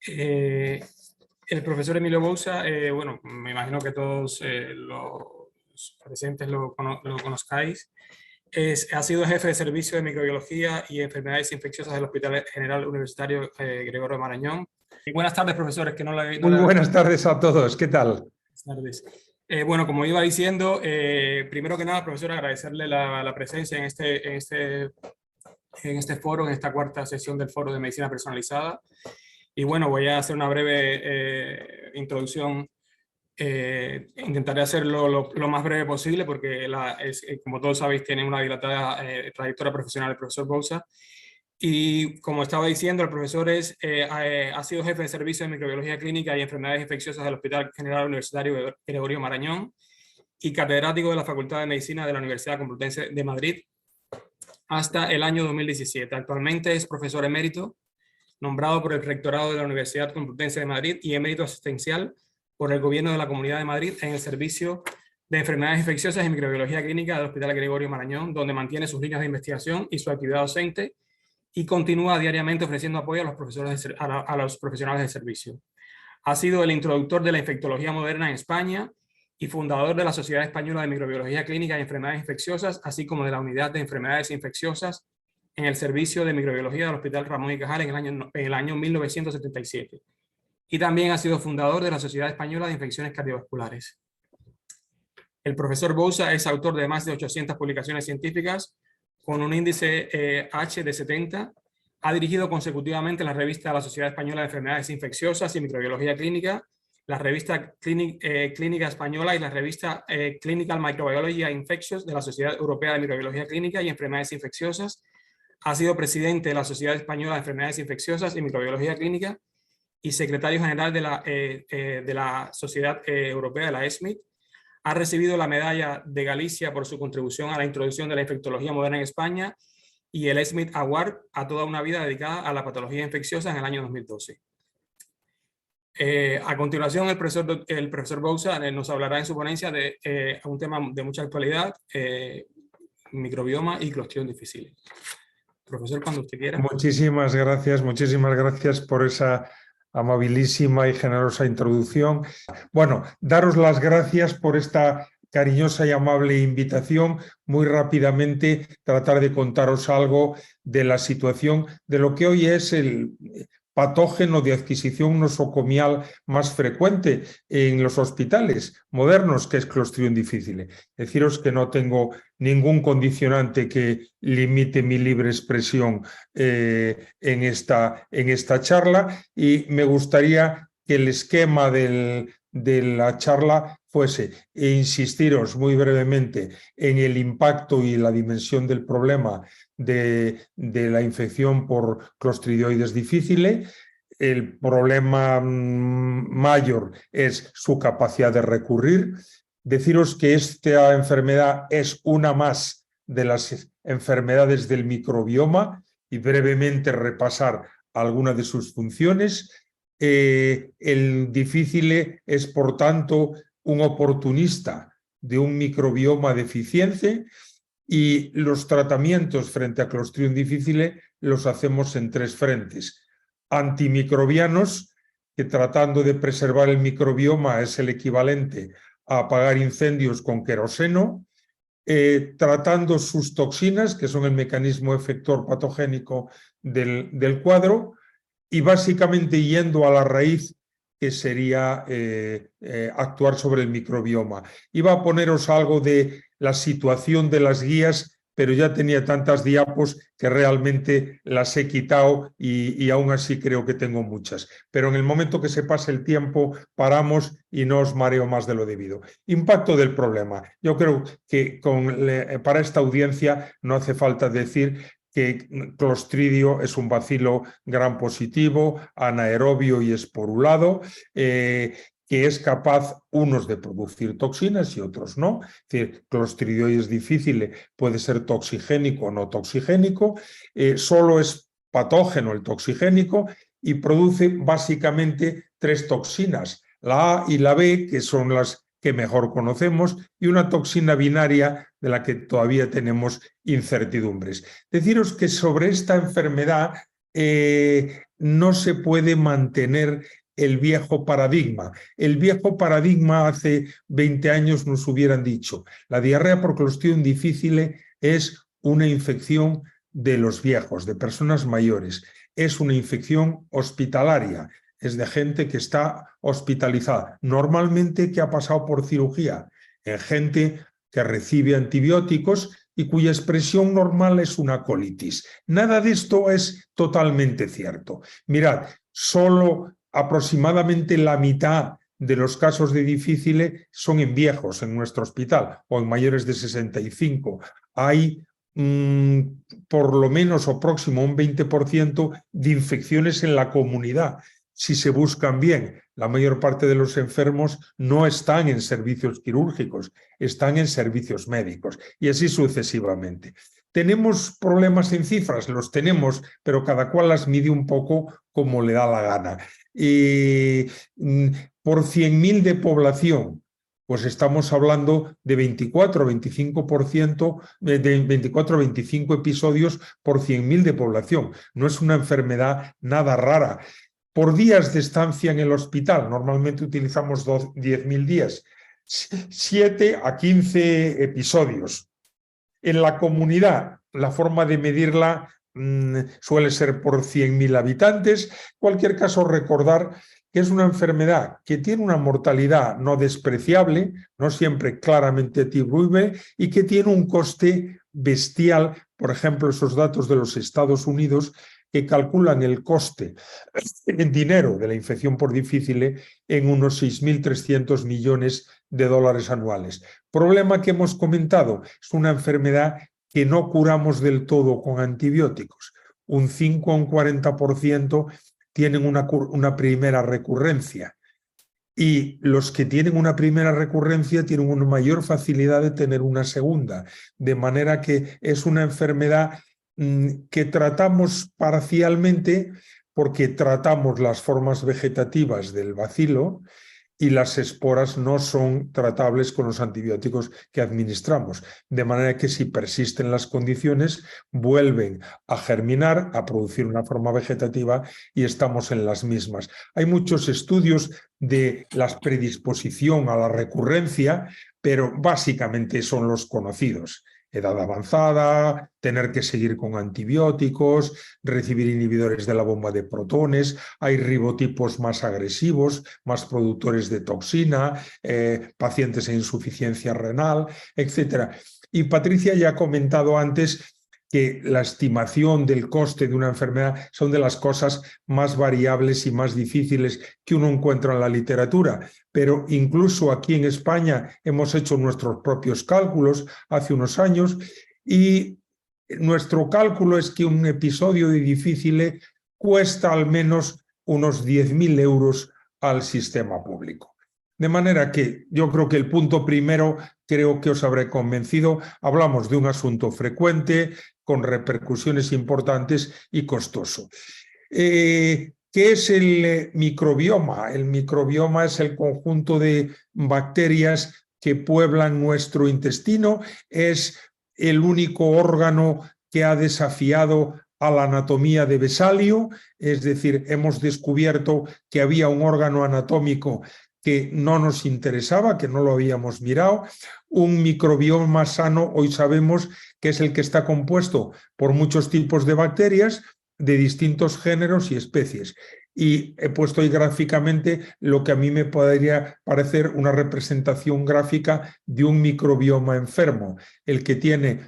El profesor Emilio Bouza, bueno, me imagino que todos los presentes lo conozcáis. Ha sido jefe de servicio de microbiología y enfermedades infecciosas del Hospital General Universitario Gregorio Marañón. Buenas tardes, profesores. Que Muy buenas tardes a todos. ¿Qué tal? Buenas tardes. Bueno, como iba diciendo, primero que nada, profesor, agradecerle la presencia en este foro, en esta cuarta sesión del Foro de Medicina Personalizada. Y bueno, voy a hacer una breve introducción. Intentaré hacerlo lo más breve posible porque, como todos sabéis, tiene una dilatada trayectoria profesional el profesor Bouza. Y como estaba diciendo, el profesor ha sido jefe de servicio de microbiología clínica y enfermedades infecciosas del Hospital General Universitario Gregorio Marañón y catedrático de la Facultad de Medicina de la Universidad Complutense de Madrid hasta el año 2017. Actualmente es profesor emérito, nombrado por el Rectorado de la Universidad Complutense de Madrid y emérito asistencial por el Gobierno de la Comunidad de Madrid en el Servicio de Enfermedades Infecciosas y Microbiología Clínica del Hospital Gregorio Marañón, donde mantiene sus líneas de investigación y su actividad docente y continúa diariamente ofreciendo apoyo a los profesionales de servicio. Ha sido el introductor de la infectología moderna en España y fundador de la Sociedad Española de Microbiología Clínica y Enfermedades Infecciosas, así como de la Unidad de Enfermedades Infecciosas en el Servicio de Microbiología del Hospital Ramón y Cajal en el año 1977. Y también ha sido fundador de la Sociedad Española de Infecciones Cardiovasculares. El profesor Bouza es autor de más de 800 publicaciones científicas con un índice H de 70. Ha dirigido consecutivamente la revista de la Sociedad Española de Enfermedades Infecciosas y Microbiología Clínica, la revista Clínica Española y la revista Clinical Microbiology and Infectious de la Sociedad Europea de Microbiología Clínica y Enfermedades Infecciosas. Ha sido presidente de la Sociedad Española de Enfermedades Infecciosas y Microbiología Clínica y secretario general de la Sociedad Europea, de la ESMID. Ha recibido la Medalla de Galicia por su contribución a la introducción de la infectología moderna en España y el ESMID Award a toda una vida dedicada a la patología infecciosa en el año 2012. A continuación, el profesor Bouza nos hablará en su ponencia de un tema de mucha actualidad, microbioma y Clostridium difficile. Profesor, cuando usted quiera. Muchísimas gracias por esa amabilísima y generosa introducción. Bueno, daros las gracias por esta cariñosa y amable invitación. Muy rápidamente tratar de contaros algo de la situación de lo que hoy es el patógeno de adquisición nosocomial más frecuente en los hospitales modernos, que es Clostridium difficile. Deciros que no tengo ningún condicionante que limite mi libre expresión en esta charla, y me gustaría que el esquema de la charla fuese insistiros muy brevemente en el impacto y la dimensión del problema de la infección por Clostridioides difficile. El problema mayor es su capacidad de recurrir. Deciros que esta enfermedad es una más de las enfermedades del microbioma y brevemente repasar algunas de sus funciones. El difficile es, por tanto, un oportunista de un microbioma deficiente, y los tratamientos frente a Clostridium difficile los hacemos en tres frentes. Antimicrobianos, que tratando de preservar el microbioma es el equivalente a apagar incendios con queroseno, tratando sus toxinas, que son el mecanismo efector patogénico del cuadro, y básicamente yendo a la raíz, que sería actuar sobre el microbioma. Iba a poneros algo de la situación de las guías, pero ya tenía tantas diapos que realmente las he quitado y aún así creo que tengo muchas. Pero en el momento que se pase el tiempo, paramos y no os mareo más de lo debido. Impacto del problema. Yo creo que para esta audiencia no hace falta decir que Clostridio es un bacilo gram positivo, anaerobio y esporulado, que es capaz unos de producir toxinas y otros no. Es decir, Clostridioides difficile puede ser toxigénico o no toxigénico, solo es patógeno el toxigénico y produce básicamente tres toxinas, la A y la B, que son las que mejor conocemos, y una toxina binaria de la que todavía tenemos incertidumbres. Deciros que sobre esta enfermedad no se puede mantener el viejo paradigma. El viejo paradigma hace 20 años nos hubieran dicho: la diarrea por Clostridium difficile es una infección de los viejos, de personas mayores. Es una infección hospitalaria, es de gente que está hospitalizada, normalmente que ha pasado por cirugía, en gente que recibe antibióticos y cuya expresión normal es una colitis. Nada de esto es totalmente cierto. Mirad, solo aproximadamente la mitad de los casos de difíciles son en viejos en nuestro hospital o en mayores de 65. Hay por lo menos o próximo a un 20% de infecciones en la comunidad. Si se buscan bien, la mayor parte de los enfermos no están en servicios quirúrgicos, están en servicios médicos y así sucesivamente. ¿Tenemos problemas en cifras? Los tenemos, pero cada cual las mide un poco como le da la gana. Por 100.000 de población, pues estamos hablando de 24 o 25%, de 24 o 25 episodios por 100.000 de población. No es una enfermedad nada rara. Por días de estancia en el hospital, normalmente utilizamos 10.000 días, 7 a 15 episodios. En la comunidad, la forma de medirla suele ser por 100.000 habitantes. En cualquier caso, recordar que es una enfermedad que tiene una mortalidad no despreciable, no siempre claramente atribuible, y que tiene un coste bestial. Por ejemplo, esos datos de los Estados Unidos que calculan el coste en dinero de la infección por difícil en unos 6.300 millones de dólares anuales. Problema que hemos comentado, es una enfermedad que no curamos del todo con antibióticos. Un 5 o un 40% tienen una primera recurrencia. Y los que tienen una primera recurrencia tienen una mayor facilidad de tener una segunda. De manera que es una enfermedad que tratamos parcialmente porque tratamos las formas vegetativas del bacilo y las esporas no son tratables con los antibióticos que administramos. De manera que si persisten las condiciones, vuelven a germinar, a producir una forma vegetativa y estamos en las mismas. Hay muchos estudios de la predisposición a la recurrencia, pero básicamente son los conocidos. Edad avanzada, tener que seguir con antibióticos, recibir inhibidores de la bomba de protones, hay ribotipos más agresivos, más productores de toxina, pacientes en insuficiencia renal, etc. Y Patricia ya ha comentado antes que la estimación del coste de una enfermedad son de las cosas más variables y más difíciles que uno encuentra en la literatura. Pero incluso aquí en España hemos hecho nuestros propios cálculos hace unos años y nuestro cálculo es que un episodio de difícil cuesta al menos unos 10.000 euros al sistema público. De manera que yo creo que el punto primero, creo que os habré convencido, hablamos de un asunto frecuente, con repercusiones importantes y costoso. ¿Qué es el microbioma? El microbioma es el conjunto de bacterias que pueblan nuestro intestino, es el único órgano que ha desafiado a la anatomía de Vesalio, es decir, hemos descubierto que había un órgano anatómico que no nos interesaba, que no lo habíamos mirado. Un microbioma sano hoy sabemos que es el que está compuesto por muchos tipos de bacterias de distintos géneros y especies. Y he puesto ahí gráficamente lo que a mí me podría parecer una representación gráfica de un microbioma enfermo, el que tiene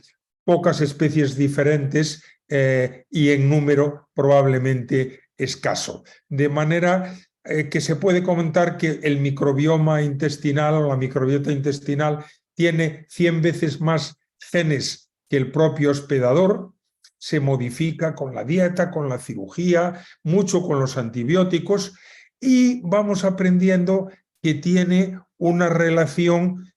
pocas especies diferentes y en número probablemente escaso. De manera que se puede comentar que el microbioma intestinal o la microbiota intestinal tiene 100 veces más genes que el propio hospedador, se modifica con la dieta, con la cirugía, mucho con los antibióticos y vamos aprendiendo que tiene una relación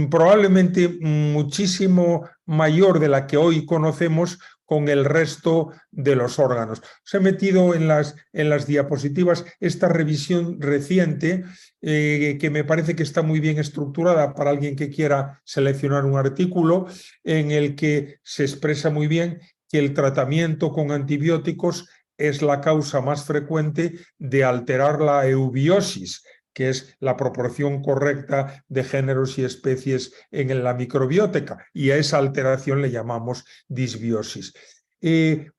probablemente muchísimo mayor de la que hoy conocemos con el resto de los órganos. Os he metido en las diapositivas esta revisión reciente que me parece que está muy bien estructurada para alguien que quiera seleccionar un artículo en el que se expresa muy bien que el tratamiento con antibióticos es la causa más frecuente de alterar la eubiosis, que es la proporción correcta de géneros y especies en la microbiota, y a esa alteración le llamamos disbiosis.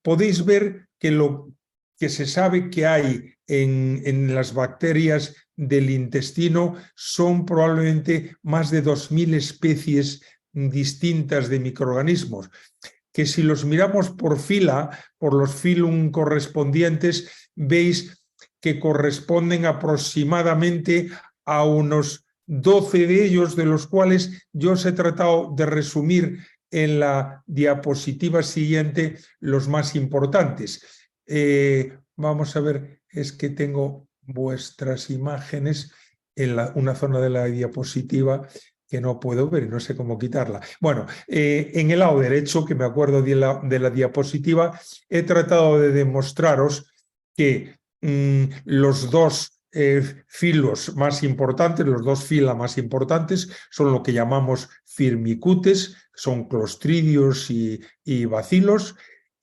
Podéis ver que lo que se sabe que hay en las bacterias del intestino son probablemente más de 2.000 especies distintas de microorganismos. que si los miramos por fila, por los filum correspondientes, veis que corresponden aproximadamente a unos 12 de ellos, de los cuales yo os he tratado de resumir en la diapositiva siguiente los más importantes. Vamos a ver, es que tengo vuestras imágenes en una zona de la diapositiva que no puedo ver y no sé cómo quitarla. Bueno, en el lado derecho, que me acuerdo de la diapositiva, he tratado de demostraros que los dos filos más importantes, los dos filas más importantes, son lo que llamamos firmicutes, son clostridios y bacilos,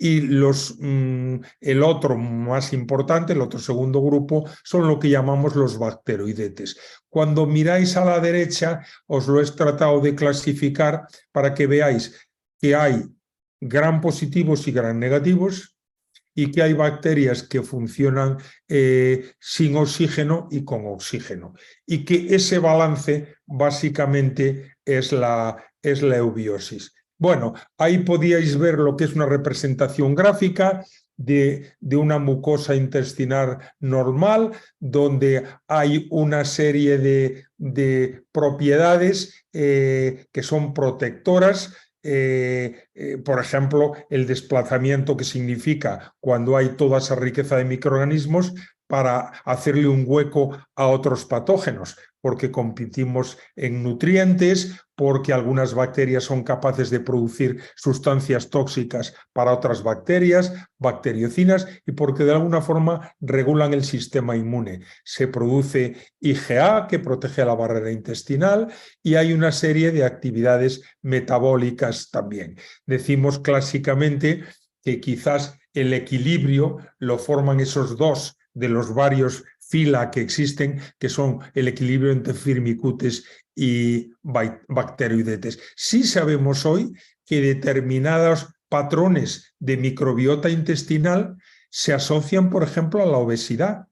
y el otro más importante, el otro segundo grupo, son lo que llamamos los bacteroidetes. Cuando miráis a la derecha, os lo he tratado de clasificar para que veáis que hay gram positivos y gram negativos, y que hay bacterias que funcionan sin oxígeno y con oxígeno. Y que ese balance básicamente es la eubiosis. Bueno, ahí podíais ver lo que es una representación gráfica de una mucosa intestinal normal, donde hay una serie de propiedades que son protectoras. Por ejemplo, el desplazamiento, que significa cuando hay toda esa riqueza de microorganismos para hacerle un hueco a otros patógenos, porque competimos en nutrientes, porque algunas bacterias son capaces de producir sustancias tóxicas para otras bacterias, bacteriocinas, y porque de alguna forma regulan el sistema inmune. Se produce IgA, que protege la barrera intestinal, y hay una serie de actividades metabólicas también. Decimos clásicamente que quizás el equilibrio lo forman esos dos de los varios fila que existen, que son el equilibrio entre firmicutes y bacteroidetes. Sí sabemos hoy que determinados patrones de microbiota intestinal se asocian, por ejemplo, a la obesidad,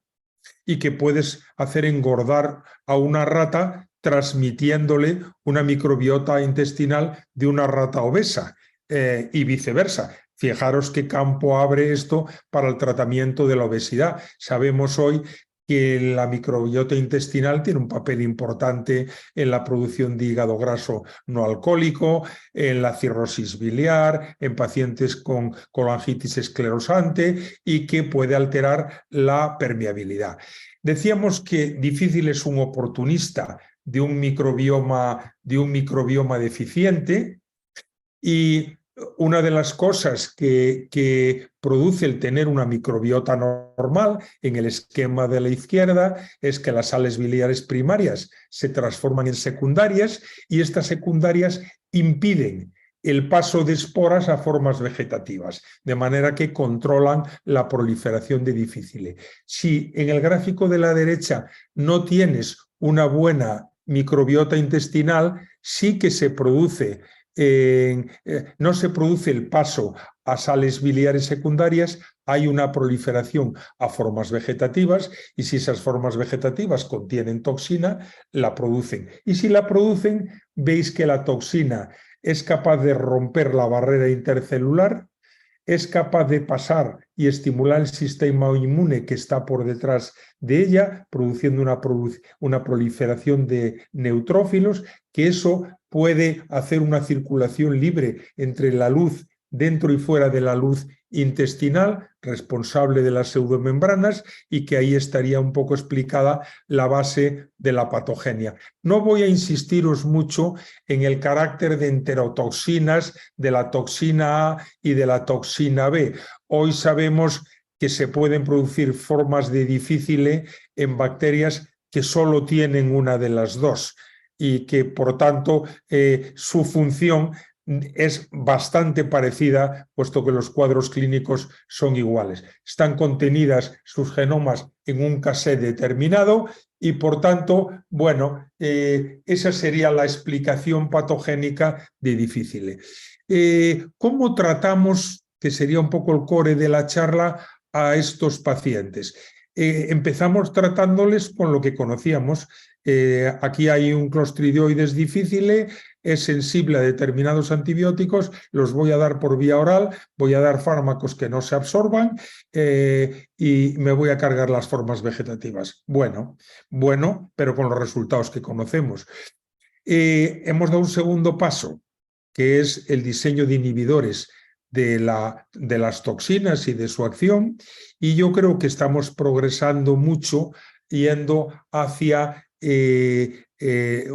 y que puedes hacer engordar a una rata transmitiéndole una microbiota intestinal de una rata obesa y viceversa. Fijaros qué campo abre esto para el tratamiento de la obesidad. Sabemos hoy que la microbiota intestinal tiene un papel importante en la producción de hígado graso no alcohólico, en la cirrosis biliar, en pacientes con colangitis esclerosante, y que puede alterar la permeabilidad. Decíamos que difícil es un oportunista de un microbioma deficiente, y una de las cosas que produce el tener una microbiota normal en el esquema de la izquierda es que las sales biliares primarias se transforman en secundarias, y estas secundarias impiden el paso de esporas a formas vegetativas, de manera que controlan la proliferación de difícile. Si en el gráfico de la derecha no tienes una buena microbiota intestinal, sí que se produce no se produce el paso a sales biliares secundarias, hay una proliferación a formas vegetativas, y si esas formas vegetativas contienen toxina, la producen. Y si la producen, veis que la toxina es capaz de romper la barrera intercelular, es capaz de pasar y estimular el sistema inmune que está por detrás de ella, produciendo una proliferación de neutrófilos, que eso puede hacer una circulación libre entre la luz dentro y fuera de la luz intestinal, responsable de las pseudomembranas, y que ahí estaría un poco explicada la base de la patogenia. No voy a insistiros mucho en el carácter de enterotoxinas, de la toxina A y de la toxina B. Hoy sabemos que se pueden producir formas de difícile en bacterias que solo tienen una de las dos, y que por tanto su función es bastante parecida, puesto que los cuadros clínicos son iguales. Están contenidas sus genomas en un cassette determinado, y por tanto, bueno, esa sería la explicación patogénica de difícile. ¿Cómo tratamos, que sería un poco el core de la charla, a estos pacientes? Empezamos tratándoles con lo que conocíamos, Aquí hay un Clostridioides difficile, es sensible a determinados antibióticos, los voy a dar por vía oral, voy a dar fármacos que no se absorban y me voy a cargar las formas vegetativas. Bueno, pero con los resultados que conocemos. Hemos dado un segundo paso, que es el diseño de inhibidores de las toxinas y de su acción, y yo creo que estamos progresando mucho yendo hacia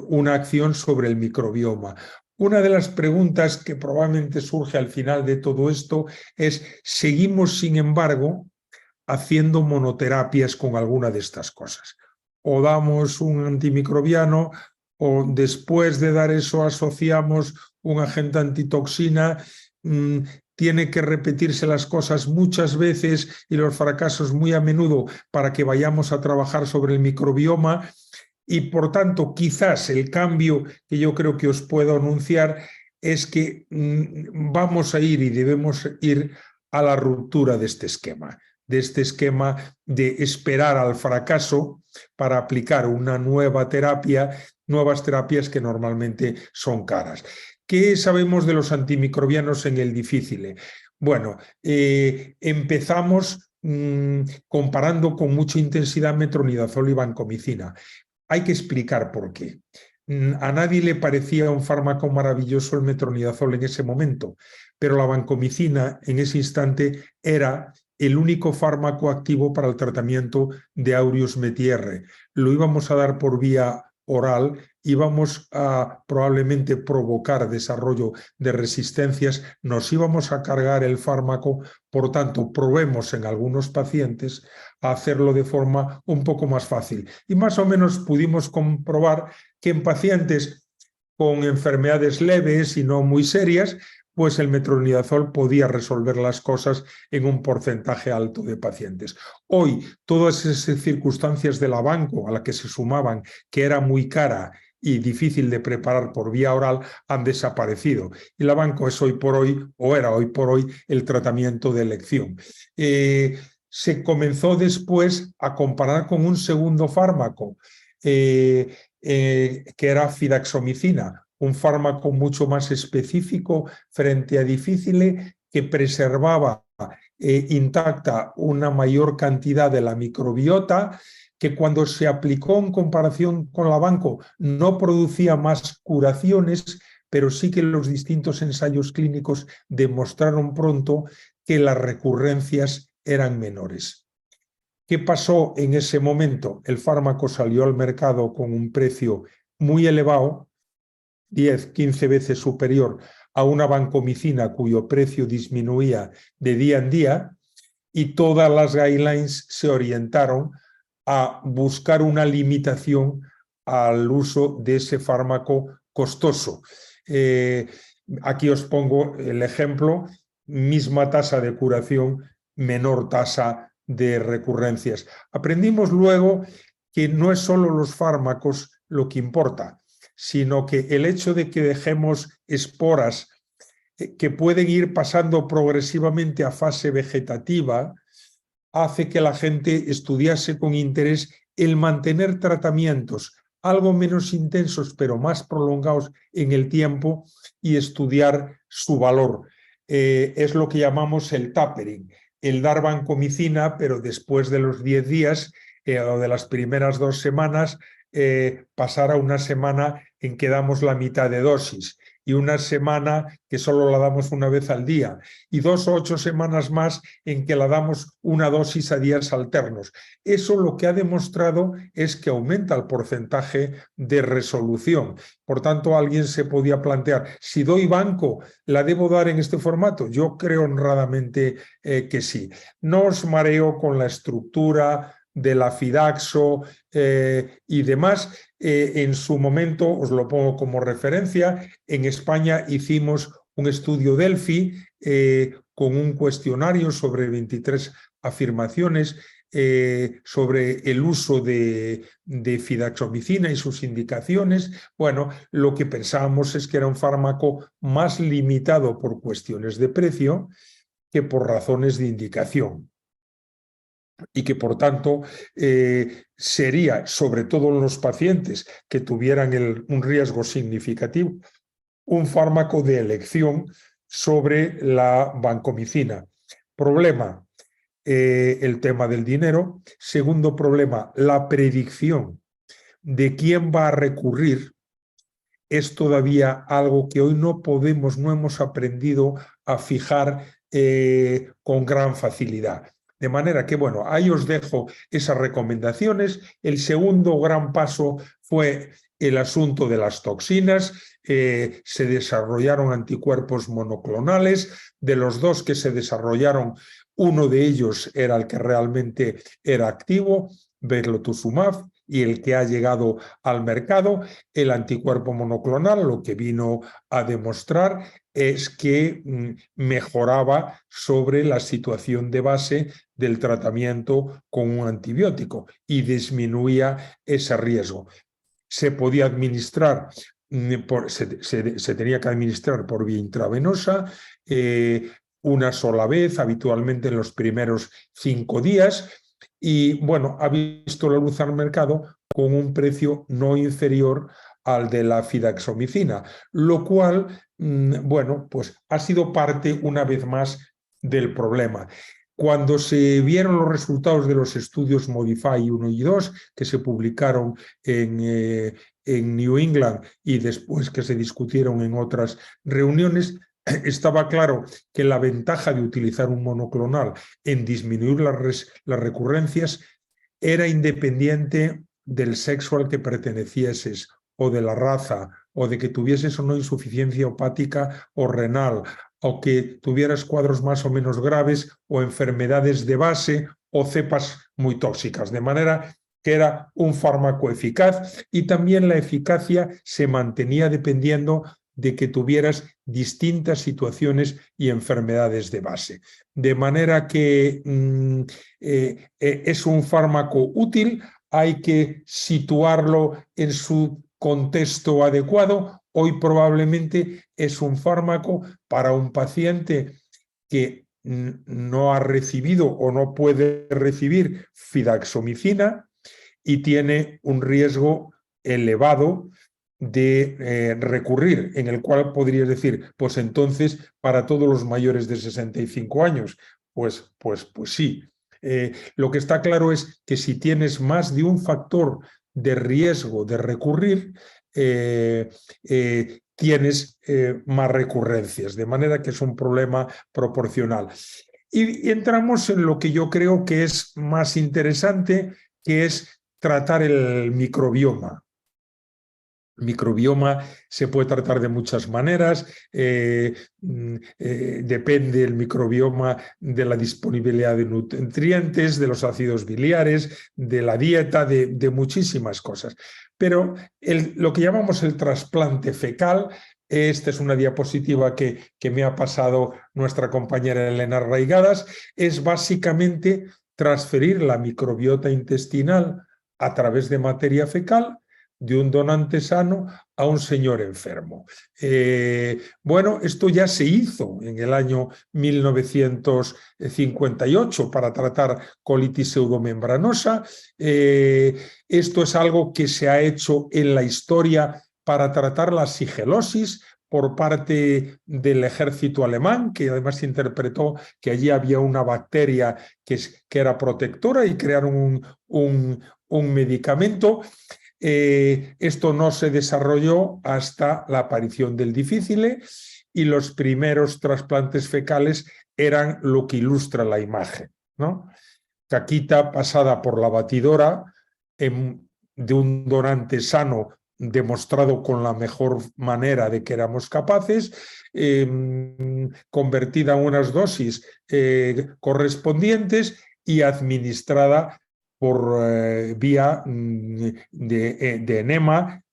una acción sobre el microbioma. Una de las preguntas que probablemente surge al final de todo esto es, ¿seguimos, sin embargo, haciendo monoterapias con alguna de estas cosas? O damos un antimicrobiano, o después de dar eso asociamos un agente antitoxina. Tiene que repetirse las cosas muchas veces y los fracasos muy a menudo para que vayamos a trabajar sobre el microbioma. Y por tanto, quizás el cambio que yo creo que os puedo anunciar es que vamos a ir y debemos ir a la ruptura de este esquema de esperar al fracaso para aplicar una nueva terapia, nuevas terapias que normalmente son caras. ¿Qué sabemos de los antimicrobianos en el difícil? Bueno, empezamos comparando con mucha intensidad metronidazol y vancomicina. Hay que explicar por qué. A nadie le parecía un fármaco maravilloso el metronidazol en ese momento, pero la vancomicina en ese instante era el único fármaco activo para el tratamiento de Aureus metiere. Lo íbamos a dar por vía oral, íbamos a probablemente provocar desarrollo de resistencias, nos íbamos a cargar el fármaco, por tanto, probemos en algunos pacientes a hacerlo de forma un poco más fácil. Y más o menos pudimos comprobar que en pacientes con enfermedades leves y no muy serias, pues el metronidazol podía resolver las cosas en un porcentaje alto de pacientes. Hoy, todas esas circunstancias de la banco a la que se sumaban, que era muy cara y difícil de preparar por vía oral, han desaparecido. Y la banco es hoy por hoy, o era hoy por hoy, el tratamiento de elección. Se comenzó después a comparar con un segundo fármaco, que era fidaxomicina, un fármaco mucho más específico frente a difícil, que preservaba intacta una mayor cantidad de la microbiota, que cuando se aplicó en comparación con la banco no producía más curaciones, pero sí que los distintos ensayos clínicos demostraron pronto que las recurrencias eran menores. ¿Qué pasó en ese momento? El fármaco salió al mercado con un precio muy elevado, 10, 15 veces superior a una vancomicina cuyo precio disminuía de día en día, y todas las guidelines se orientaron a buscar una limitación al uso de ese fármaco costoso. Aquí os pongo el ejemplo, misma tasa de curación, menor tasa de recurrencias. Aprendimos luego que no es solo los fármacos lo que importa, sino que el hecho de que dejemos esporas que pueden ir pasando progresivamente a fase vegetativa hace que la gente estudiase con interés el mantener tratamientos algo menos intensos pero más prolongados en el tiempo y estudiar su valor. Es lo que llamamos el tapering, el dar vancomicina, pero después de los 10 días o de las primeras 2 semanas, pasar a una semana en que damos la mitad de dosis, y una semana que solo la damos una vez al día, y 2 o 8 semanas más en que la damos una dosis a días alternos. Eso lo que ha demostrado es que aumenta el porcentaje de resolución. Por tanto, alguien se podía plantear, si doy banco, ¿la debo dar en este formato? Yo creo honradamente que sí. No os mareo con la estructura de la Fidaxo y demás. En su momento, os lo pongo como referencia, en España hicimos un estudio Delphi con un cuestionario sobre 23 afirmaciones sobre el uso de fidaxomicina y sus indicaciones. Bueno, lo que pensábamos es que era un fármaco más limitado por cuestiones de precio que por razones de indicación. y que por tanto sería, sobre todo en los pacientes que tuvieran un riesgo significativo, un fármaco de elección sobre la vancomicina. Problema, el tema del dinero. Segundo problema, la predicción de quién va a recurrir es todavía algo que hoy no hemos aprendido a fijar con gran facilidad. De manera que, bueno, ahí os dejo esas recomendaciones. El segundo gran paso fue el asunto de las toxinas. Se desarrollaron anticuerpos monoclonales. De los dos que se desarrollaron, uno de ellos era el que realmente era activo, berlotuzumab, y el que ha llegado al mercado. El anticuerpo monoclonal lo que vino a demostrar es que mejoraba sobre la situación de base del tratamiento con un antibiótico y disminuía ese riesgo. Se podía administrar, se tenía que administrar por vía intravenosa, una sola vez, habitualmente en los primeros 5 días, y bueno, ha visto la luz al mercado con un precio no inferior al de la fidaxomicina, lo cual, bueno, pues ha sido parte una vez más del problema. Cuando se vieron los resultados de los estudios Modify 1 y 2, que se publicaron en New England y después que se discutieron en otras reuniones, estaba claro que la ventaja de utilizar un monoclonal en disminuir las recurrencias era independiente del sexo al que pertenecieses o de la raza o de que tuvieses o no insuficiencia hepática o renal o que tuvieras cuadros más o menos graves o enfermedades de base o cepas muy tóxicas. De manera que era un fármaco eficaz y también la eficacia se mantenía dependiendo de que tuvieras distintas situaciones y enfermedades de base. De manera que es un fármaco útil, hay que situarlo en su contexto adecuado. Hoy probablemente es un fármaco para un paciente que no ha recibido o no puede recibir fidaxomicina y tiene un riesgo elevado de recurrir, en el cual podrías decir, pues entonces para todos los mayores de 65 años, pues sí. Lo que está claro es que si tienes más de un factor de riesgo de recurrir, tienes más recurrencias, de manera que es un problema proporcional. Y entramos en lo que yo creo que es más interesante, que es tratar el microbioma. El microbioma se puede tratar de muchas maneras, depende el microbioma de la disponibilidad de nutrientes, de los ácidos biliares, de la dieta, de muchísimas cosas. Pero lo que llamamos el trasplante fecal, esta es una diapositiva que me ha pasado nuestra compañera Elena Arraigadas, es básicamente transferir la microbiota intestinal a través de materia fecal de un donante sano a un señor enfermo. Bueno, esto ya se hizo en el año 1958 para tratar colitis pseudomembranosa. Esto es algo que se ha hecho en la historia para tratar la sigelosis por parte del ejército alemán, que además interpretó que allí había una bacteria que era protectora y crearon un medicamento. Esto no se desarrolló hasta la aparición del difícil y los primeros trasplantes fecales eran lo que ilustra la imagen, ¿no? Caquita pasada por la batidora de un donante sano demostrado con la mejor manera de que éramos capaces, convertida en unas dosis correspondientes y administrada por vía de enema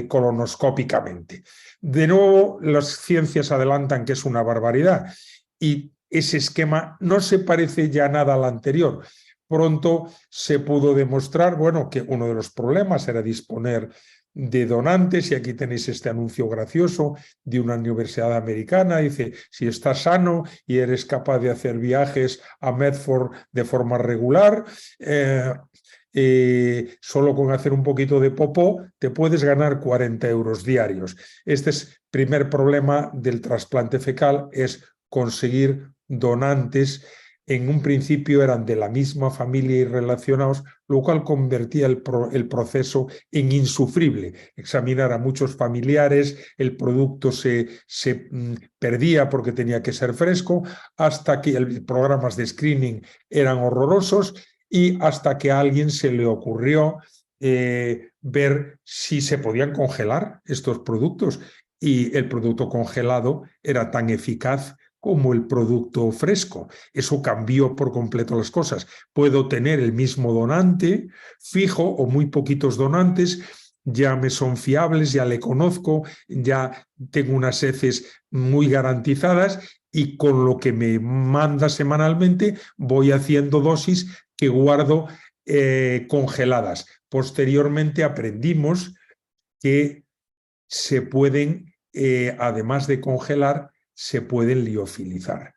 colonoscópicamente. De nuevo, las ciencias adelantan que es una barbaridad y ese esquema no se parece ya nada al anterior. Pronto se pudo demostrar, bueno, que uno de los problemas era disponer de donantes, y aquí tenéis este anuncio gracioso de una universidad americana. Dice, si estás sano y eres capaz de hacer viajes a Medford de forma regular, solo con hacer un poquito de popó te puedes ganar 40 euros diarios. Este es el primer problema del trasplante fecal, es conseguir donantes. En un principio eran de la misma familia y relacionados, lo cual convertía el proceso en insufrible. Examinar a muchos familiares, el producto se perdía porque tenía que ser fresco, hasta que los programas de screening eran horrorosos, y hasta que a alguien se le ocurrió ver si se podían congelar estos productos, y el producto congelado era tan eficaz como el producto fresco. Eso cambió por completo las cosas. Puedo tener el mismo donante fijo o muy poquitos donantes, ya me son fiables, ya le conozco, ya tengo unas heces muy garantizadas, y con lo que me manda semanalmente voy haciendo dosis que guardo congeladas. Posteriormente aprendimos que se pueden, además de congelar, se pueden liofilizar.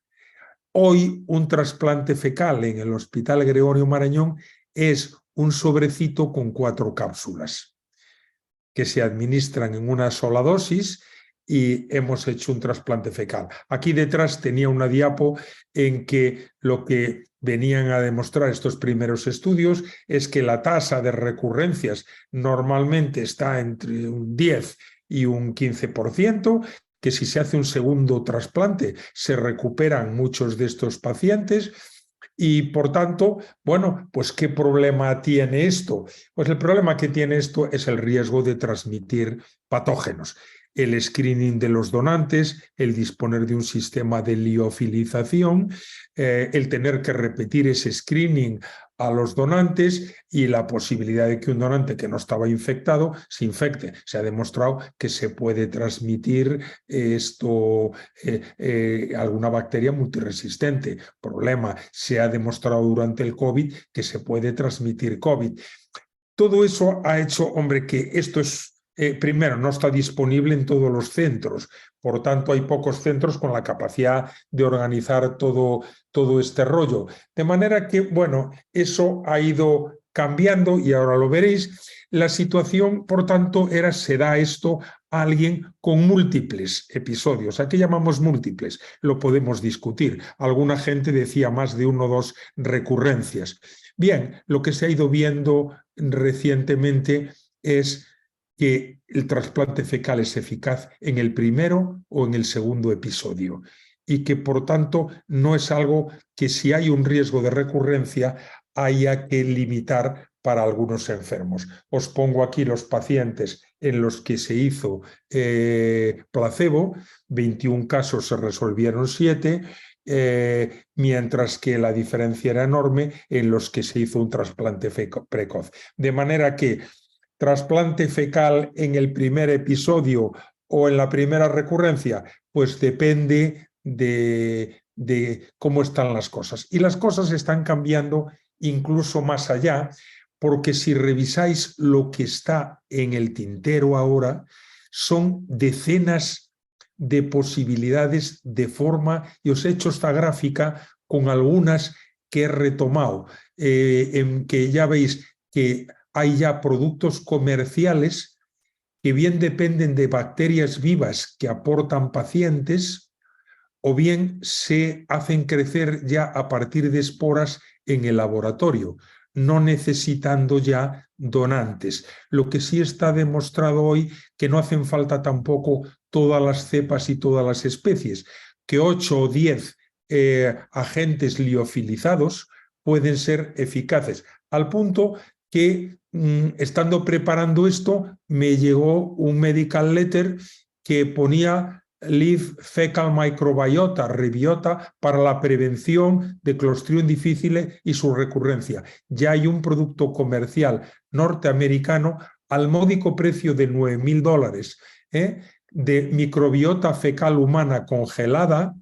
Hoy un trasplante fecal en el Hospital Gregorio Marañón es un sobrecito con 4 cápsulas que se administran en una sola dosis, y hemos hecho un trasplante fecal. Aquí detrás tenía una diapo en que lo que venían a demostrar estos primeros estudios es que la tasa de recurrencias normalmente está entre un 10 y un 15%, que si se hace un segundo trasplante se recuperan muchos de estos pacientes. Y por tanto, bueno, pues ¿qué problema tiene esto? Pues el problema que tiene esto es el riesgo de transmitir patógenos. El screening de los donantes, el disponer de un sistema de liofilización, el tener que repetir ese screening a los donantes, y la posibilidad de que un donante que no estaba infectado se infecte. Se ha demostrado que se puede transmitir alguna bacteria multiresistente. Problema, se ha demostrado durante el COVID que se puede transmitir COVID. Todo eso ha hecho, hombre, que esto es, primero, no está disponible en todos los centros. Por tanto, hay pocos centros con la capacidad de organizar todo este rollo. De manera que, bueno, eso ha ido cambiando, y ahora lo veréis. La situación, por tanto, se da esto a alguien con múltiples episodios. ¿A qué llamamos múltiples? Lo podemos discutir. Alguna gente decía más de 1 o 2 recurrencias. Bien, lo que se ha ido viendo recientemente es que el trasplante fecal es eficaz en el primero o en el segundo episodio, y que por tanto no es algo que, si hay un riesgo de recurrencia, haya que limitar para algunos enfermos. Os pongo aquí los pacientes en los que se hizo placebo. 21 casos, se resolvieron 7, mientras que la diferencia era enorme en los que se hizo un trasplante precoz. De manera que trasplante fecal en el primer episodio o en la primera recurrencia, pues depende de cómo están las cosas. Y las cosas están cambiando incluso más allá, porque si revisáis lo que está en el tintero ahora, son decenas de posibilidades de forma, y os he hecho esta gráfica con algunas que he retomado, en que ya veis que hay ya productos comerciales que bien dependen de bacterias vivas que aportan pacientes, o bien se hacen crecer ya a partir de esporas en el laboratorio, no necesitando ya donantes. Lo que sí está demostrado hoy, que no hacen falta tampoco todas las cepas y todas las especies, que 8 o 10 agentes liofilizados pueden ser eficaces, al punto que estando preparando esto me llegó un medical letter que ponía Live Fecal Microbiota, Rebiota, para la prevención de Clostridium difficile y su recurrencia. Ya hay un producto comercial norteamericano al módico precio de $9.000 de microbiota fecal humana congelada,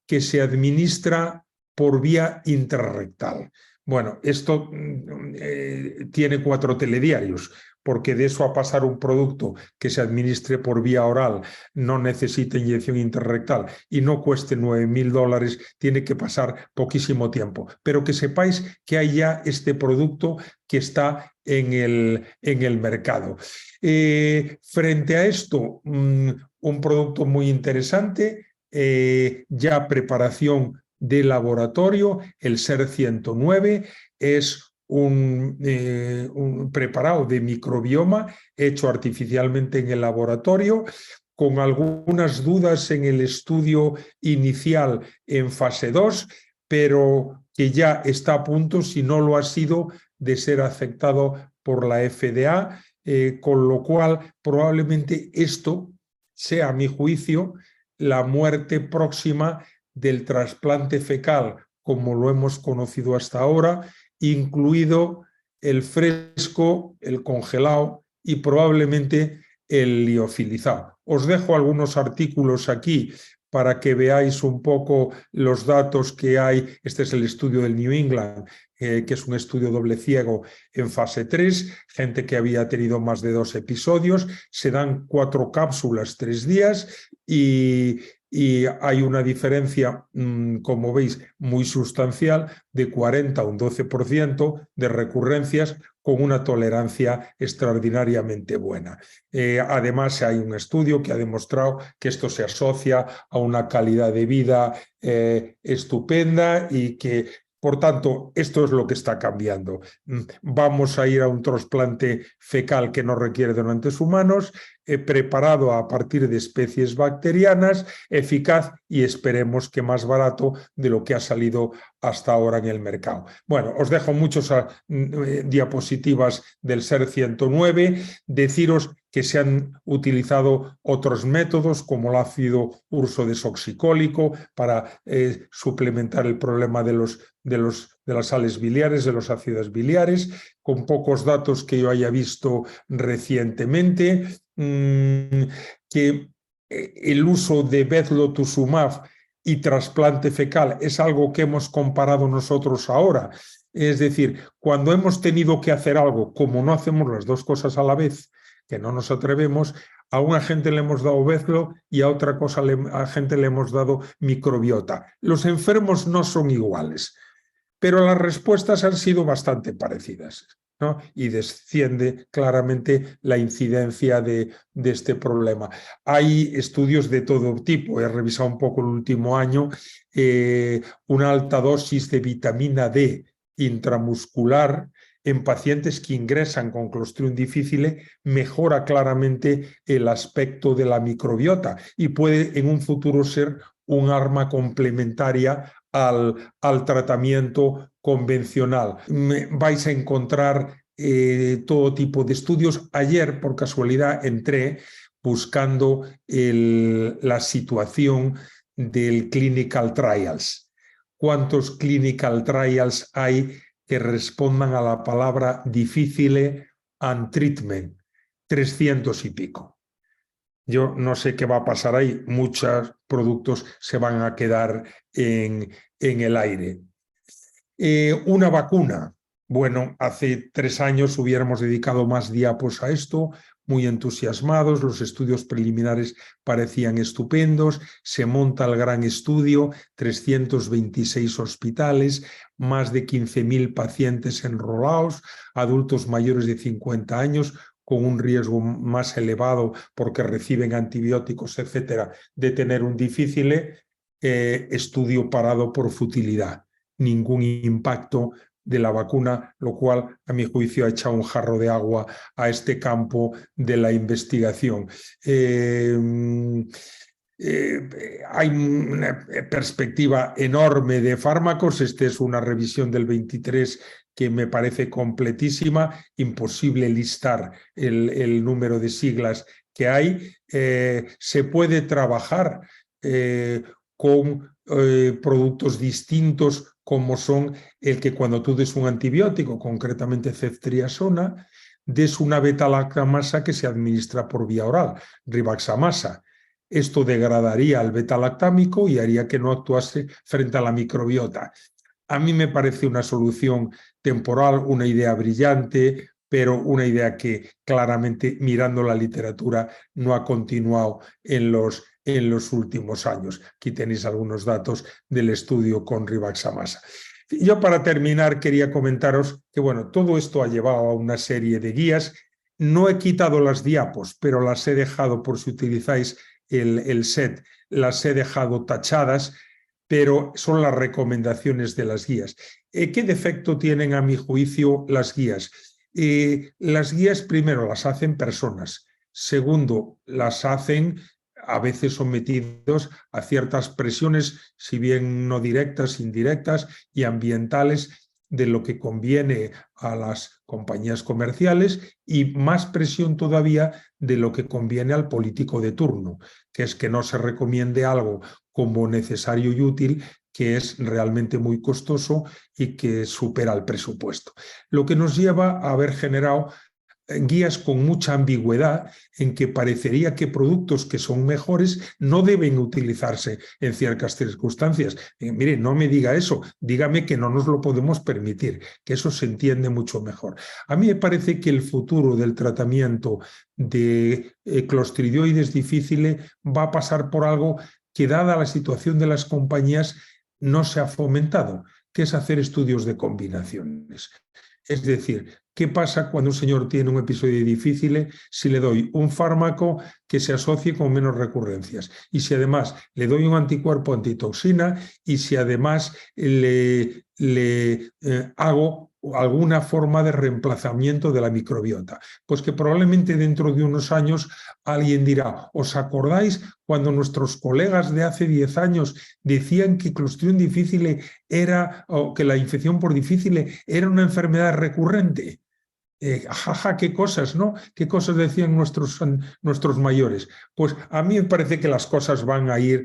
que se administra por vía intrarrectal. Bueno, esto tiene 4 telediarios, porque de eso a pasar un producto que se administre por vía oral, no necesita inyección interrectal y no cueste $9.000, tiene que pasar poquísimo tiempo. Pero que sepáis que hay ya este producto que está en el mercado. Frente a esto, un producto muy interesante, ya preparación de laboratorio, el SER-109 es un preparado de microbioma hecho artificialmente en el laboratorio, con algunas dudas en el estudio inicial en fase 2, pero que ya está a punto, si no lo ha sido, de ser aceptado por la FDA, con lo cual probablemente esto sea, a mi juicio, la muerte próxima del trasplante fecal, como lo hemos conocido hasta ahora, incluido el fresco, el congelado y probablemente el liofilizado. Os dejo algunos artículos aquí para que veáis un poco los datos que hay. Este es el estudio del New England, que es un estudio doble ciego en fase 3, gente que había tenido más de 2 episodios, se dan 4 cápsulas 3 días y hay una diferencia, como veis, muy sustancial de 40 a un 12% de recurrencias con una tolerancia extraordinariamente buena. Además, hay un estudio que ha demostrado que esto se asocia a una calidad de vida estupenda y que, por tanto, esto es lo que está cambiando. Vamos a ir a un trasplante fecal que no requiere donantes humanos, preparado a partir de especies bacterianas, eficaz y esperemos que más barato de lo que ha salido hasta ahora en el mercado. Bueno, os dejo muchas diapositivas del SER-109. Deciros que se han utilizado otros métodos como el ácido ursodesoxicólico para suplementar el problema de las sales biliares, de los ácidos biliares, con pocos datos que yo haya visto recientemente, que el uso de bezlotusumab y trasplante fecal es algo que hemos comparado nosotros ahora. Es decir, cuando hemos tenido que hacer algo, como no hacemos las dos cosas a la vez, que no nos atrevemos, a una gente le hemos dado bezlo y a otra cosa a gente le hemos dado microbiota. Los enfermos no son iguales, pero las respuestas han sido bastante parecidas, ¿no? Y desciende claramente la incidencia de este problema. Hay estudios de todo tipo. He revisado un poco el último año. Una alta dosis de vitamina D intramuscular en pacientes que ingresan con Clostridium difficile mejora claramente el aspecto de la microbiota y puede en un futuro ser un arma complementaria al tratamiento convencional. Vais a encontrar todo tipo de estudios. Ayer, por casualidad, entré buscando la situación del clinical trials. ¿Cuántos clinical trials hay que respondan a la palabra difficile and treatment? 300 y pico. Yo no sé qué va a pasar ahí. Muchos productos se van a quedar en el aire. Una vacuna. Bueno, hace 3 años hubiéramos dedicado más diapos a esto, muy entusiasmados, los estudios preliminares parecían estupendos, se monta el gran estudio, 326 hospitales, más de 15.000 pacientes enrolados, adultos mayores de 50 años, con un riesgo más elevado porque reciben antibióticos, etcétera, de tener un difficile, estudio parado por futilidad. Ningún impacto de la vacuna, lo cual, a mi juicio, ha echado un jarro de agua a este campo de la investigación. Hay una perspectiva enorme de fármacos. Esta es una revisión del 23 que me parece completísima, imposible listar el número de siglas que hay. Se puede trabajar con productos distintos, como son el que cuando tú des un antibiótico, concretamente ceftriaxona, des una beta-lactamasa que se administra por vía oral, rivaxamasa. Esto degradaría al beta-lactámico y haría que no actuase frente a la microbiota. A mí me parece una solución temporal, una idea brillante, pero una idea que claramente, mirando la literatura, no ha continuado en los últimos años. Aquí tenéis algunos datos del estudio con Rivaxamasa. Yo, para terminar, quería comentaros que, bueno, todo esto ha llevado a una serie de guías. No he quitado las diapos, pero las he dejado, por si utilizáis el set, las he dejado tachadas, pero son las recomendaciones de las guías. ¿Qué defecto tienen, a mi juicio, las guías? Las guías, primero, las hacen personas. Segundo, las hacen a veces sometidos a ciertas presiones, si bien no directas, indirectas y ambientales, de lo que conviene a las compañías comerciales, y más presión todavía de lo que conviene al político de turno, que es que no se recomiende algo como necesario y útil, que es realmente muy costoso y que supera el presupuesto. Lo que nos lleva a haber generado guías con mucha ambigüedad, en que parecería que productos que son mejores no deben utilizarse en ciertas circunstancias. Mire, no me diga eso, dígame que no nos lo podemos permitir, que eso se entiende mucho mejor. A mí me parece que el futuro del tratamiento de clostridioides difíciles va a pasar por algo que, dada la situación de las compañías, no se ha fomentado, que es hacer estudios de combinaciones. Es decir, ¿qué pasa cuando un señor tiene un episodio difícil si le doy un fármaco que se asocie con menos recurrencias? Y si además le doy un anticuerpo antitoxina, y si además le hago alguna forma de reemplazamiento de la microbiota. Pues que probablemente dentro de unos años alguien dirá: ¿os acordáis cuando nuestros colegas de hace 10 años decían que Clostridium difficile era, o que la infección por difficile era una enfermedad recurrente? Jaja, qué cosas, ¿no? Qué cosas decían nuestros mayores. Pues a mí me parece que las cosas van a ir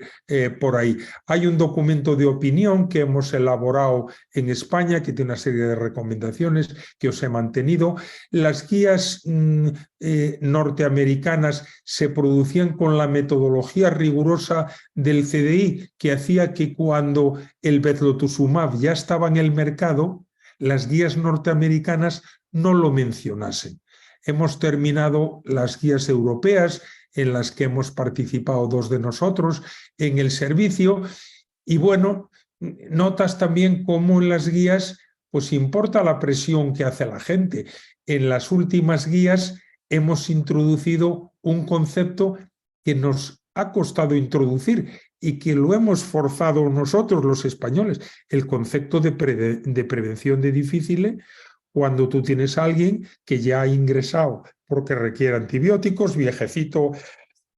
por ahí. Hay un documento de opinión que hemos elaborado en España, que tiene una serie de recomendaciones que os he mantenido. Las guías norteamericanas se producían con la metodología rigurosa del CDI, que hacía que cuando el Bezlotusumab ya estaba en el mercado, las guías norteamericanas no lo mencionasen. Hemos terminado las guías europeas, en las que hemos participado 2 de nosotros en el servicio, y bueno, notas también cómo en las guías pues importa la presión que hace la gente. En las últimas guías hemos introducido un concepto que nos ha costado introducir y que lo hemos forzado nosotros los españoles, el concepto de prevención de difíciles, cuando tú tienes a alguien que ya ha ingresado porque requiere antibióticos, viejecito,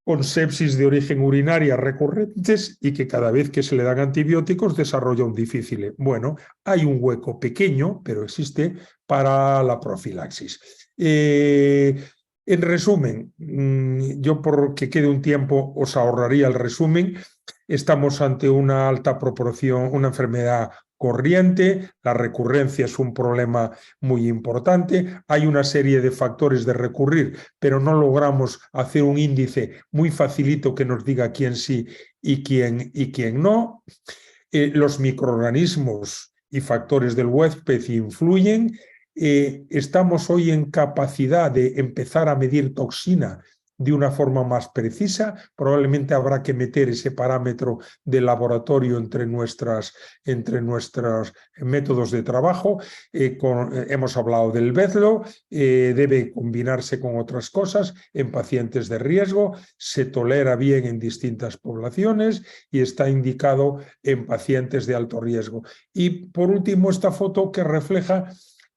con sepsis de origen urinaria recurrentes, y que cada vez que se le dan antibióticos desarrolla un difícil. Bueno, hay un hueco pequeño, pero existe, para la profilaxis. En resumen, yo, por que quede un tiempo, os ahorraría el resumen. Estamos ante una alta proporción, una enfermedad corriente, la recurrencia es un problema muy importante, hay una serie de factores de recurrir, pero no logramos hacer un índice muy facilito que nos diga quién sí y quién no. Los microorganismos y factores del huésped influyen. Estamos hoy en capacidad de empezar a medir toxina de una forma más precisa. Probablemente habrá que meter ese parámetro de laboratorio entre nuestros métodos de trabajo. Hemos hablado del Bezlo, debe combinarse con otras cosas en pacientes de riesgo, se tolera bien en distintas poblaciones y está indicado en pacientes de alto riesgo. Y por último, esta foto que refleja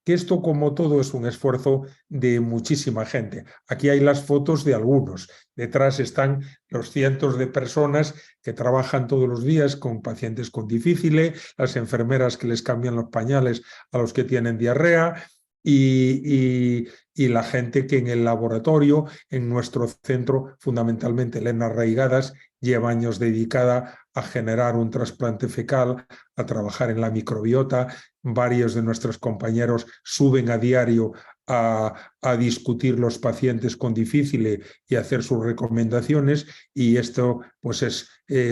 que esto, como todo, es un esfuerzo de muchísima gente. Aquí hay las fotos de algunos. Detrás están los cientos de personas que trabajan todos los días con pacientes con difíciles, las enfermeras que les cambian los pañales a los que tienen diarrea, y la gente que en el laboratorio, en nuestro centro, fundamentalmente Elena Reigadas, lleva años dedicada a generar un trasplante fecal, a trabajar en la microbiota. Varios de nuestros compañeros suben a diario a discutir los pacientes con difíciles y hacer sus recomendaciones, y esto pues es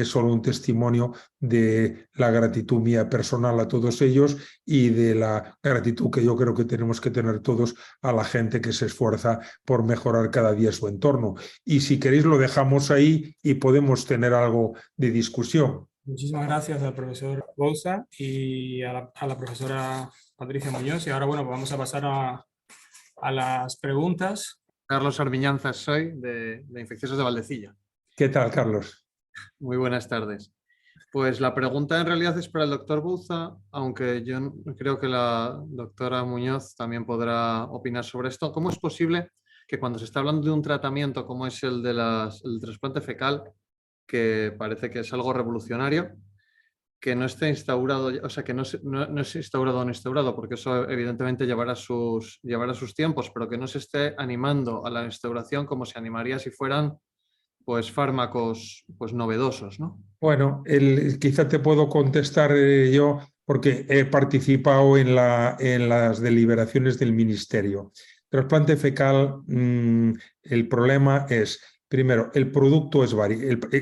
solo un testimonio de la gratitud mía personal a todos ellos y de la gratitud que yo creo que tenemos que tener todos a la gente que se esfuerza por mejorar cada día su entorno. Y si queréis lo dejamos ahí y podemos tener algo de discusión. Muchísimas gracias al profesor Bouza y a la profesora Patricia Muñoz. Y ahora, bueno, vamos a pasar a las preguntas. Carlos Armiñanzas soy, de Infecciosos de Valdecilla. ¿Qué tal, Carlos? Muy buenas tardes. Pues la pregunta en realidad es para el doctor Bouza, aunque yo creo que la doctora Muñoz también podrá opinar sobre esto. ¿Cómo es posible que cuando se está hablando de un tratamiento como es el el trasplante fecal, que parece que es algo revolucionario, que no esté instaurado, o sea, que no es instaurado o no instaurado, porque eso evidentemente llevará sus tiempos, pero que no se esté animando a la instauración como se animaría si fueran pues fármacos pues novedosos, ¿no? Bueno, quizá te puedo contestar yo porque he participado en las deliberaciones del Ministerio. Trasplante fecal, el problema es, primero, el producto es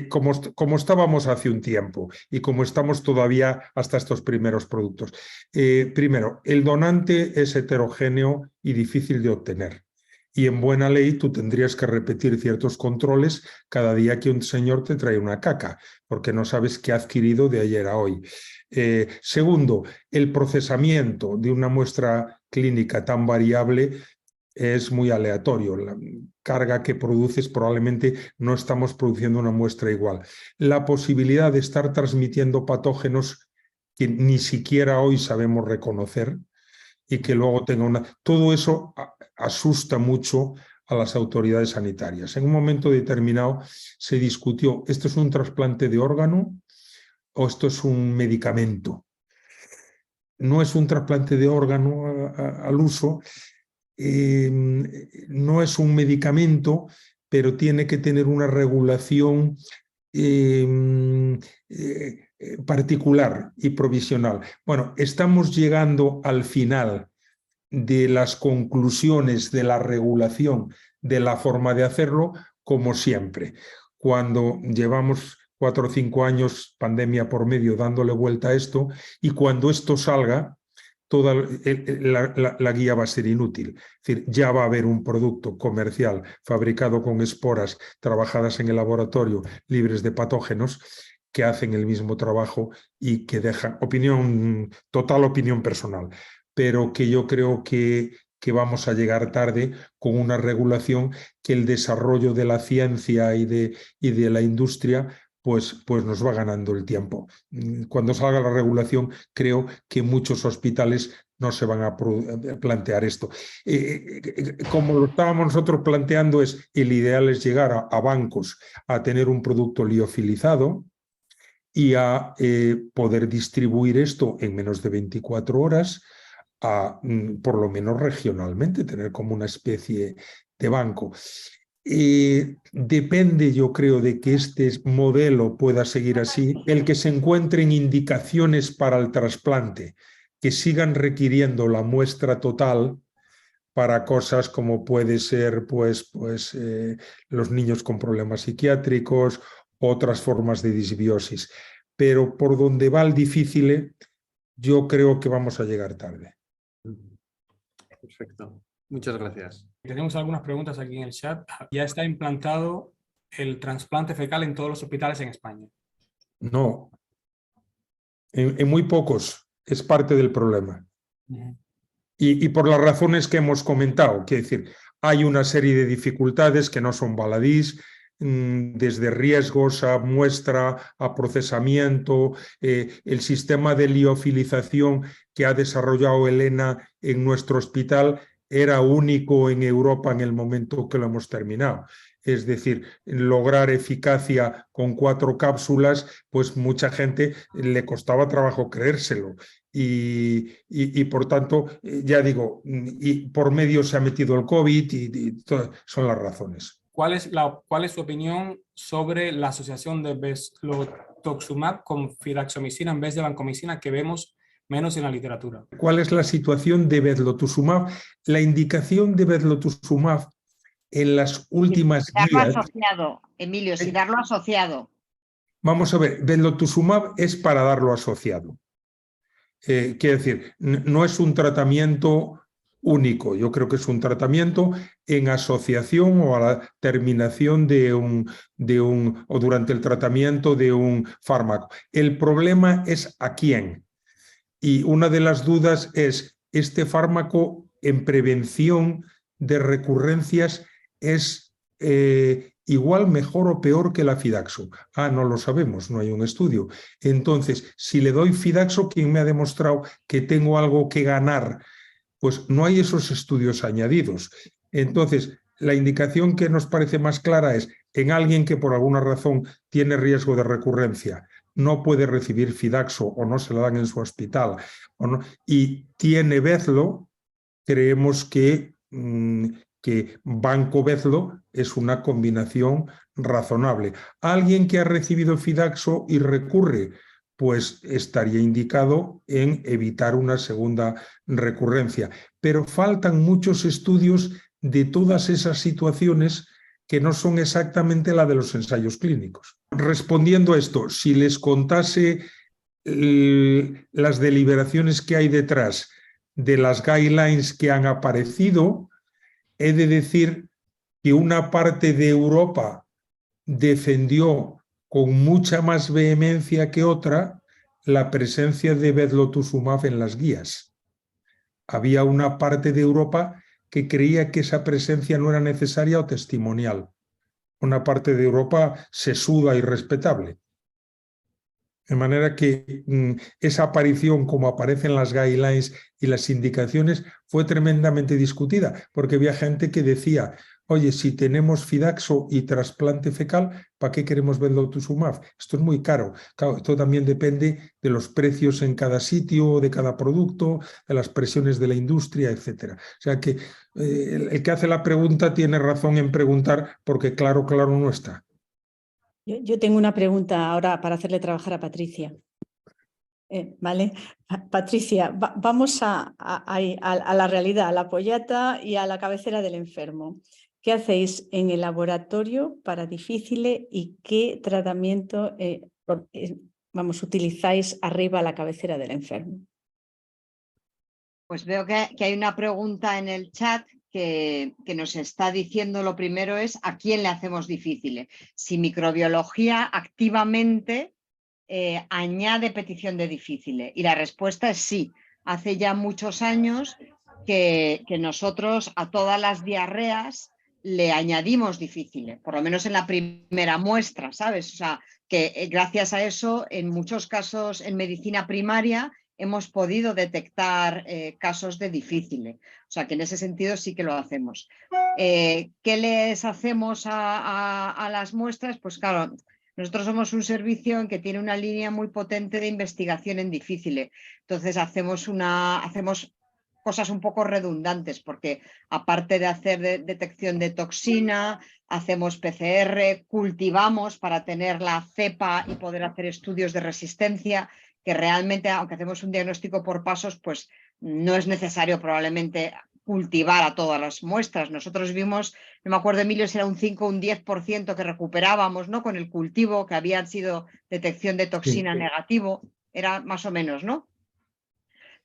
como estábamos hace un tiempo y como estamos todavía hasta estos primeros productos. Primero, el donante es heterogéneo y difícil de obtener. Y en buena ley tú tendrías que repetir ciertos controles cada día que un señor te trae una caca, porque no sabes qué ha adquirido de ayer a hoy. Segundo, el procesamiento de una muestra clínica tan variable es muy aleatorio. La carga que produces probablemente no estamos produciendo una muestra igual. La posibilidad de estar transmitiendo patógenos que ni siquiera hoy sabemos reconocer y que luego tenga una... Todo eso asusta mucho a las autoridades sanitarias. En un momento determinado se discutió, ¿esto es un trasplante de órgano o esto es un medicamento? No es un trasplante de órgano al uso, no es un medicamento, pero tiene que tener una regulación particular y provisional. Bueno, estamos llegando al final de las conclusiones de la regulación de la forma de hacerlo, como siempre. Cuando llevamos 4 o 5 años, pandemia por medio, dándole vuelta a esto, y cuando esto salga, toda la guía va a ser inútil. Es decir, ya va a haber un producto comercial fabricado con esporas trabajadas en el laboratorio, libres de patógenos, que hacen el mismo trabajo y que dejan total opinión personal, pero que yo creo que vamos a llegar tarde con una regulación que el desarrollo de la ciencia y de la industria pues nos va ganando el tiempo. Cuando salga la regulación, creo que muchos hospitales no se van a plantear esto. Como lo estábamos nosotros planteando, el ideal es llegar a bancos a tener un producto liofilizado y a poder distribuir esto en menos de 24 horas, por lo menos regionalmente, tener como una especie de banco. Depende, yo creo, de que este modelo pueda seguir así, el que se encuentren indicaciones para el trasplante que sigan requiriendo la muestra total para cosas como puede ser los niños con problemas psiquiátricos, otras formas de disbiosis. Pero por donde va el difícil, yo creo que vamos a llegar tarde. Perfecto. Muchas gracias. Tenemos algunas preguntas aquí en el chat. ¿Ya está implantado el trasplante fecal en todos los hospitales en España? No. En muy pocos. Es parte del problema. Y por las razones que hemos comentado. Quiero decir, hay una serie de dificultades que no son baladís, desde riesgos a muestra, a procesamiento, el sistema de liofilización que ha desarrollado Elena en nuestro hospital era único en Europa en el momento que lo hemos terminado. Es decir, lograr eficacia con 4 cápsulas, pues mucha gente le costaba trabajo creérselo. Y por tanto, ya digo, y por medio se ha metido el COVID y son las razones. ¿Cuál es su opinión sobre la asociación de Veslotoxumab con fidaxomicina en vez de vancomicina que vemos menos en la literatura. ¿Cuál es la situación de vedlotusumab? La indicación de vedlotusumab en las últimas Darlo guías... asociado, Emilio, si darlo asociado. Vamos a ver, vedlotusumab es para darlo asociado. Quiero decir, no es un tratamiento único, yo creo que es un tratamiento en asociación o a la terminación o durante el tratamiento de un fármaco. El problema es a quién. Y una de las dudas es, ¿este fármaco en prevención de recurrencias es igual, mejor o peor que la Fidaxo? Ah, no lo sabemos, no hay un estudio. Entonces, si le doy Fidaxo, ¿quién me ha demostrado que tengo algo que ganar? Pues no hay esos estudios añadidos. Entonces, la indicación que nos parece más clara es en alguien que por alguna razón tiene riesgo de recurrencia, no puede recibir Fidaxo o no se la dan en su hospital o no, y tiene Vedlo, creemos que Banco Vedlo es una combinación razonable. Alguien que ha recibido Fidaxo y recurre, pues estaría indicado en evitar una segunda recurrencia. Pero faltan muchos estudios de todas esas situaciones que no son exactamente la de los ensayos clínicos. Respondiendo a esto, si les contase las deliberaciones que hay detrás de las guidelines que han aparecido, he de decir que una parte de Europa defendió con mucha más vehemencia que otra la presencia de vedlotusumab en las guías. Había una parte de Europa que creía que esa presencia no era necesaria o testimonial. Una parte de Europa sesuda y respetable. De manera que esa aparición, como aparecen las guidelines y las indicaciones, fue tremendamente discutida, porque había gente que decía, oye, si tenemos Fidaxo y trasplante fecal, ¿para qué queremos vedlotusumab? Esto es muy caro. Claro, esto también depende de los precios en cada sitio, de cada producto, de las presiones de la industria, etc. O sea que el que hace la pregunta tiene razón en preguntar, porque claro no está. Yo tengo una pregunta ahora para hacerle trabajar a Patricia. ¿Vale? Patricia, vamos a la realidad, a la pollata y a la cabecera del enfermo. ¿Qué hacéis en el laboratorio para difíciles y qué tratamiento utilizáis arriba a la cabecera del enfermo? Pues veo que hay una pregunta en el chat que nos está diciendo, lo primero es ¿a quién le hacemos difíciles? Si microbiología activamente añade petición de difíciles. Y la respuesta es sí. Hace ya muchos años que nosotros a todas las diarreas le añadimos difíciles, por lo menos en la primera muestra, ¿sabes? O sea, que gracias a eso, en muchos casos en medicina primaria, hemos podido detectar casos de difíciles. O sea, que en ese sentido sí que lo hacemos. ¿Qué les hacemos a las muestras? Pues claro, nosotros somos un servicio en que tiene una línea muy potente de investigación en difíciles. Entonces hacemos cosas un poco redundantes, porque aparte de hacer detección de toxina, hacemos PCR, cultivamos para tener la cepa y poder hacer estudios de resistencia, que realmente, aunque hacemos un diagnóstico por pasos, pues no es necesario probablemente cultivar a todas las muestras. Nosotros vimos, no me acuerdo, Emilio, si era un 5 o un 10% que recuperábamos, ¿no? Con el cultivo, que había sido detección de toxina negativo, era más o menos, ¿no?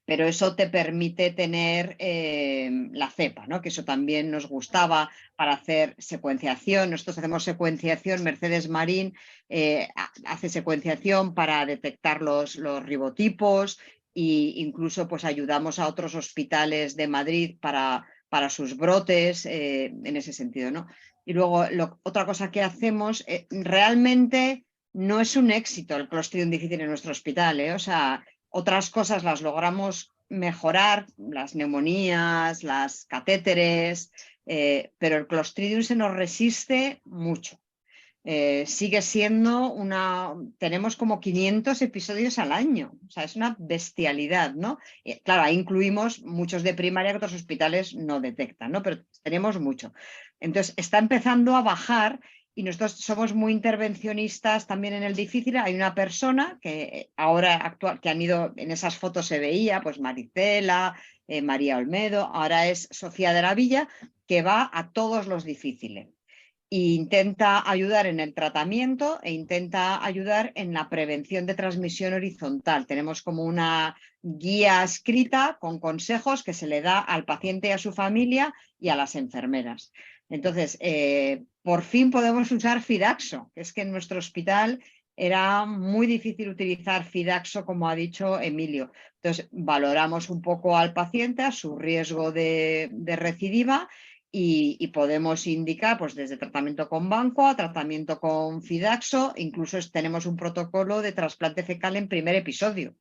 Pero eso te permite tener la cepa, ¿no? Que eso también nos gustaba para hacer secuenciación. Nosotros hacemos secuenciación, Mercedes Marín hace secuenciación para detectar los ribotipos e incluso pues ayudamos a otros hospitales de Madrid para sus brotes en ese sentido, ¿no? Y luego otra cosa que hacemos, realmente no es un éxito el Clostridium difficile en nuestro hospital, o sea, otras cosas las logramos mejorar, las neumonías, las catéteres, pero el Clostridium se nos resiste mucho. Sigue siendo tenemos como 500 episodios al año, o sea, es una bestialidad, ¿no? Claro, ahí incluimos muchos de primaria que otros hospitales no detectan, ¿no? Pero tenemos mucho. Entonces, está empezando a bajar y nosotros somos muy intervencionistas también en el difícil. Hay una persona que ahora que han ido, en esas fotos se veía, pues Maricela, María Olmedo, ahora es Sofía de la Villa, que va a todos los difíciles e intenta ayudar en el tratamiento e intenta ayudar en la prevención de transmisión horizontal. Tenemos como una guía escrita con consejos que se le da al paciente y a su familia y a las enfermeras. Entonces, por fin podemos usar Fidaxo, que es que en nuestro hospital era muy difícil utilizar Fidaxo, como ha dicho Emilio. Entonces, valoramos un poco al paciente, a su riesgo de recidiva, y podemos indicar pues, desde tratamiento con banco a tratamiento con Fidaxo, incluso tenemos un protocolo de trasplante fecal en primer episodio.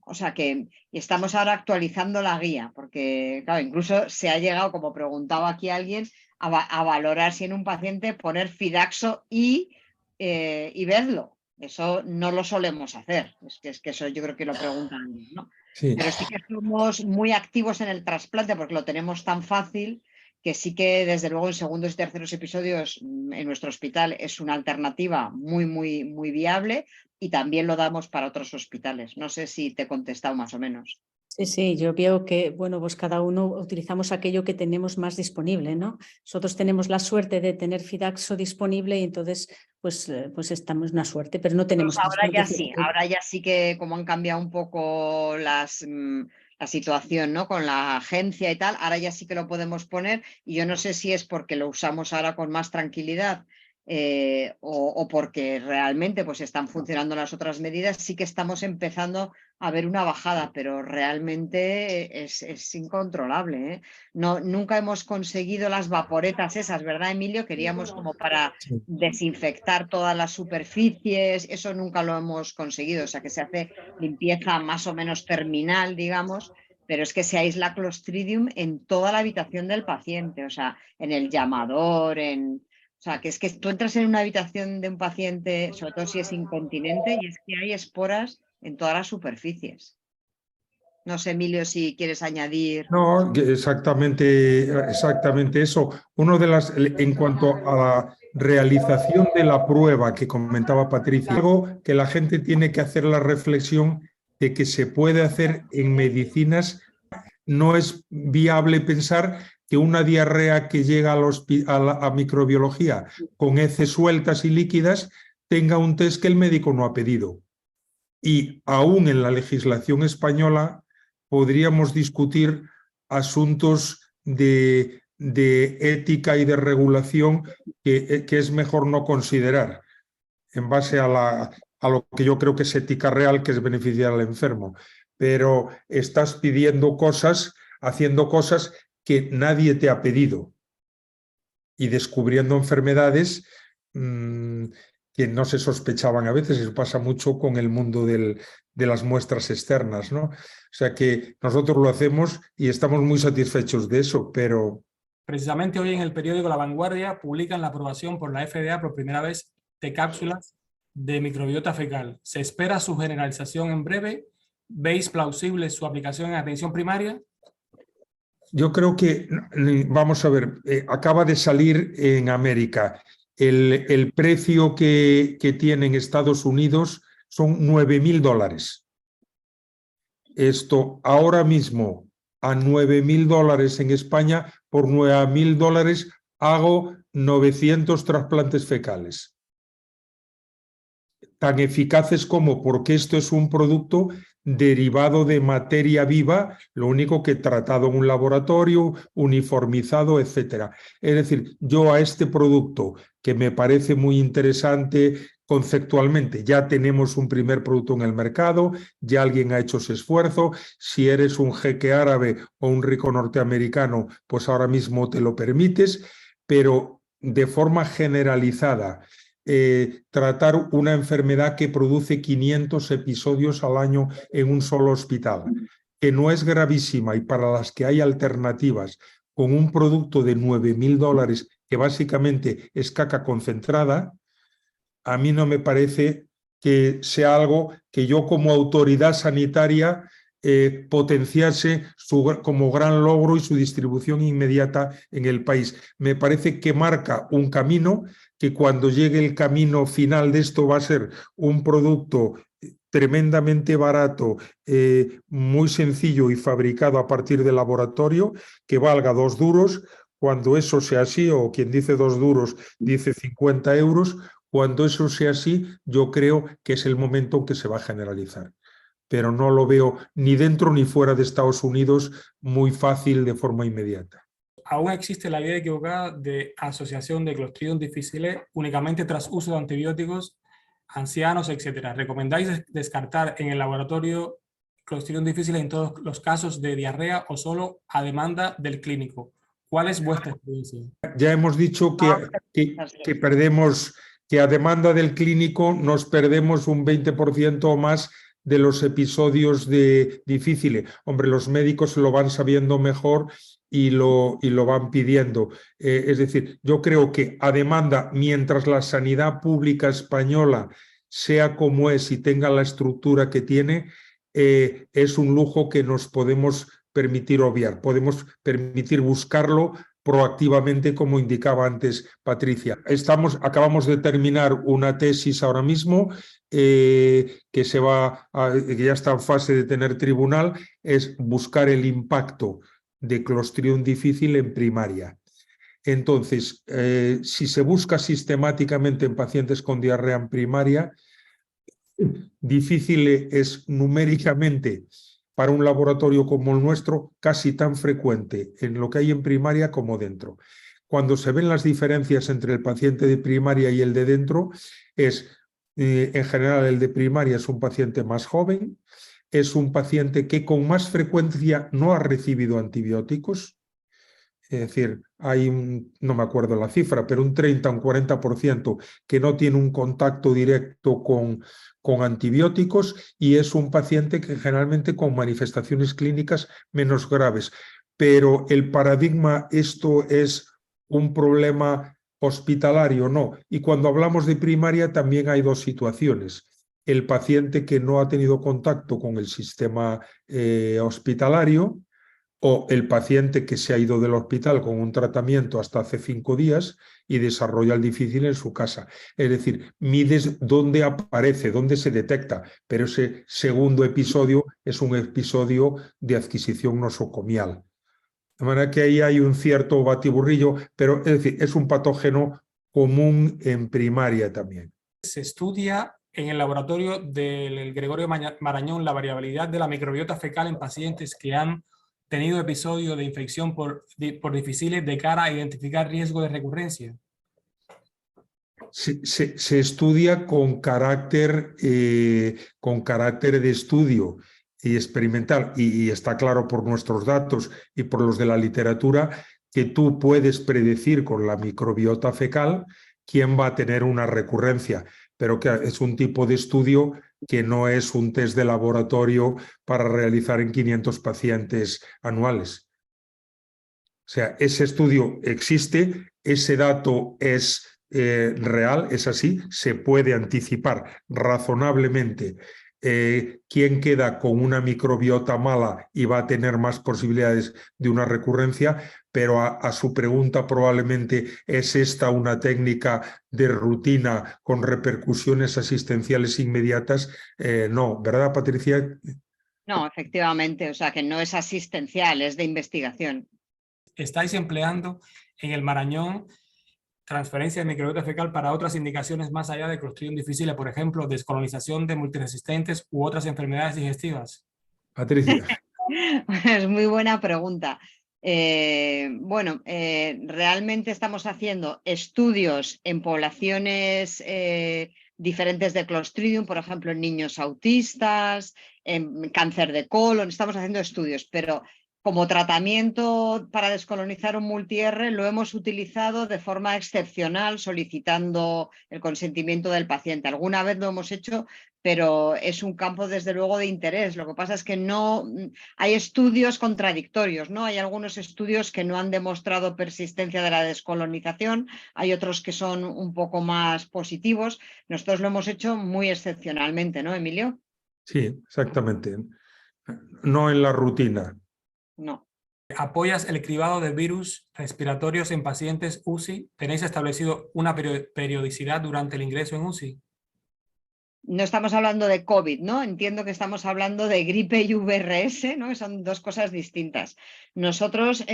O sea que estamos ahora actualizando la guía, porque claro, incluso se ha llegado, como preguntaba aquí alguien, a valorar si en un paciente poner Fidaxo y verlo. Eso no lo solemos hacer. Es que eso yo creo que lo preguntan, ¿no? Sí. Pero sí que somos muy activos en el trasplante porque lo tenemos tan fácil que sí que desde luego en segundos y terceros episodios en nuestro hospital es una alternativa muy, muy, muy viable, y también lo damos para otros hospitales. No sé si te he contestado más o menos. Sí, sí, yo veo que, bueno, pues cada uno utilizamos aquello que tenemos más disponible, ¿no? Nosotros tenemos la suerte de tener Fidaxo disponible y entonces, pues estamos en una suerte, pero no tenemos... Pues ahora ya sí que como han cambiado un poco la situación, ¿no? Con la agencia y tal, ahora ya sí que lo podemos poner, y yo no sé si es porque lo usamos ahora con más tranquilidad o porque realmente pues están funcionando las otras medidas. Sí que estamos empezando a ver una bajada, pero realmente es incontrolable, ¿eh? No, nunca hemos conseguido las vaporetas esas, ¿verdad, Emilio? Queríamos como para desinfectar todas las superficies, eso nunca lo hemos conseguido, o sea que se hace limpieza más o menos terminal, digamos, pero es que se aísla Clostridium en toda la habitación del paciente, o sea, en el llamador, o sea, que es que tú entras en una habitación de un paciente, sobre todo si es incontinente, y es que hay esporas en todas las superficies. No sé, Emilio, si quieres añadir. No, exactamente eso. En cuanto a la realización de la prueba que comentaba Patricia, algo que la gente tiene que hacer la reflexión de que se puede hacer en medicinas. No es viable pensar que una diarrea que llega a microbiología con heces sueltas y líquidas tenga un test que el médico no ha pedido. Y aún en la legislación española podríamos discutir asuntos de ética y de regulación que es mejor no considerar en base a lo que yo creo que es ética real, que es beneficiar al enfermo. Pero estás pidiendo cosas, haciendo cosas que nadie te ha pedido y descubriendo enfermedades que no se sospechaban a veces. Eso pasa mucho con el mundo de las muestras externas, ¿no? O sea que nosotros lo hacemos y estamos muy satisfechos de eso, pero... Precisamente hoy en el periódico La Vanguardia publican la aprobación por la FDA por primera vez de cápsulas de microbiota fecal. ¿Se espera su generalización en breve? ¿Veis plausible su aplicación en atención primaria? Yo creo que, vamos a ver, acaba de salir en América. El precio que tiene en Estados Unidos son $9.000. Esto ahora mismo a $9.000 en España, por $9.000 hago 900 trasplantes fecales. Tan eficaces como, porque esto es un producto derivado de materia viva, lo único que tratado en un laboratorio, uniformizado, etc. Es decir, yo a este producto, que me parece muy interesante conceptualmente, ya tenemos un primer producto en el mercado, ya alguien ha hecho ese esfuerzo. Si eres un jeque árabe o un rico norteamericano, pues ahora mismo te lo permites, pero de forma generalizada, tratar una enfermedad que produce 500 episodios al año en un solo hospital, que no es gravísima y para las que hay alternativas, con un producto de $9.000 que básicamente es caca concentrada, a mí no me parece que sea algo que yo como autoridad sanitaria potenciarse como gran logro y su distribución inmediata en el país. Me parece que marca un camino, que cuando llegue el camino final de esto va a ser un producto tremendamente barato, muy sencillo y fabricado a partir de laboratorio, que valga 2 duros. Cuando eso sea así, o quien dice 2 duros dice 50 euros, cuando eso sea así, yo creo que es el momento en que se va a generalizar. Pero no lo veo ni dentro ni fuera de Estados Unidos muy fácil de forma inmediata. Aún existe la idea equivocada de asociación de Clostridium difficile únicamente tras uso de antibióticos, ancianos, etc. ¿Recomendáis descartar en el laboratorio Clostridium difficile en todos los casos de diarrea o solo a demanda del clínico? ¿Cuál es vuestra experiencia? Ya hemos dicho que perdemos, que a demanda del clínico nos perdemos un 20% o más de los episodios difíciles. Hombre, los médicos lo van sabiendo mejor y lo van pidiendo. Es decir, yo creo que a demanda, mientras la sanidad pública española sea como es y tenga la estructura que tiene, es un lujo que nos podemos permitir obviar, podemos permitir buscarlo proactivamente, como indicaba antes Patricia. Acabamos de terminar una tesis ahora mismo que ya está en fase de tener tribunal, es buscar el impacto de Clostridium difficile en primaria. Entonces, si se busca sistemáticamente en pacientes con diarrea en primaria, difícil es numéricamente para un laboratorio como el nuestro casi tan frecuente en lo que hay en primaria como dentro. Cuando se ven las diferencias entre el paciente de primaria y el de dentro, en general el de primaria es un paciente más joven, es un paciente que con más frecuencia no ha recibido antibióticos. Es decir, no me acuerdo la cifra, pero un 30 o un 40% que no tiene un contacto directo con antibióticos, y es un paciente que generalmente con manifestaciones clínicas menos graves. Pero el paradigma, esto es un problema hospitalario, no. Y cuando hablamos de primaria también hay 2 situaciones. El paciente que no ha tenido contacto con el sistema hospitalario, o el paciente que se ha ido del hospital con un tratamiento hasta hace 5 días y desarrolla el difícil en su casa. Es decir, mides dónde aparece, dónde se detecta, pero ese segundo episodio es un episodio de adquisición nosocomial. De manera que ahí hay un cierto batiburrillo, pero es decir, es un patógeno común en primaria también. Se estudia en el laboratorio del Gregorio Marañón la variabilidad de la microbiota fecal en pacientes que han tenido episodios de infección por dificiles de cara a identificar riesgo de recurrencia. Se estudia con carácter de estudio y experimental, y está claro por nuestros datos y por los de la literatura que tú puedes predecir con la microbiota fecal quién va a tener una recurrencia, pero que es un tipo de estudio que no es un test de laboratorio para realizar en 500 pacientes anuales. O sea, ese estudio existe, ese dato es real, es así, se puede anticipar razonablemente quién queda con una microbiota mala y va a tener más posibilidades de una recurrencia, pero a su pregunta probablemente ¿es esta una técnica de rutina con repercusiones asistenciales inmediatas? No, ¿verdad, Patricia? No, efectivamente, o sea que no es asistencial, es de investigación. ¿Estáis empleando en el Marañón transferencia de microbiota fecal para otras indicaciones más allá de Clostridium difficile, por ejemplo, descolonización de multiresistentes u otras enfermedades digestivas? Patricia. Es muy buena pregunta. Realmente estamos haciendo estudios en poblaciones diferentes de Clostridium, por ejemplo, en niños autistas, en cáncer de colon, estamos haciendo estudios, pero como tratamiento para descolonizar un multi-R lo hemos utilizado de forma excepcional, solicitando el consentimiento del paciente. Alguna vez lo hemos hecho, pero es un campo desde luego de interés. Lo que pasa es que no hay estudios contradictorios, ¿no? Hay algunos estudios que no han demostrado persistencia de la descolonización, hay otros que son un poco más positivos. Nosotros lo hemos hecho muy excepcionalmente, ¿no, Emilio? Sí, exactamente. No en la rutina. No. ¿Apoyas el cribado de virus respiratorios en pacientes UCI? ¿Tenéis establecido una periodicidad durante el ingreso en UCI? No estamos hablando de COVID, ¿no? Entiendo que estamos hablando de gripe y VRS, ¿no? Que son dos cosas distintas. Nosotros,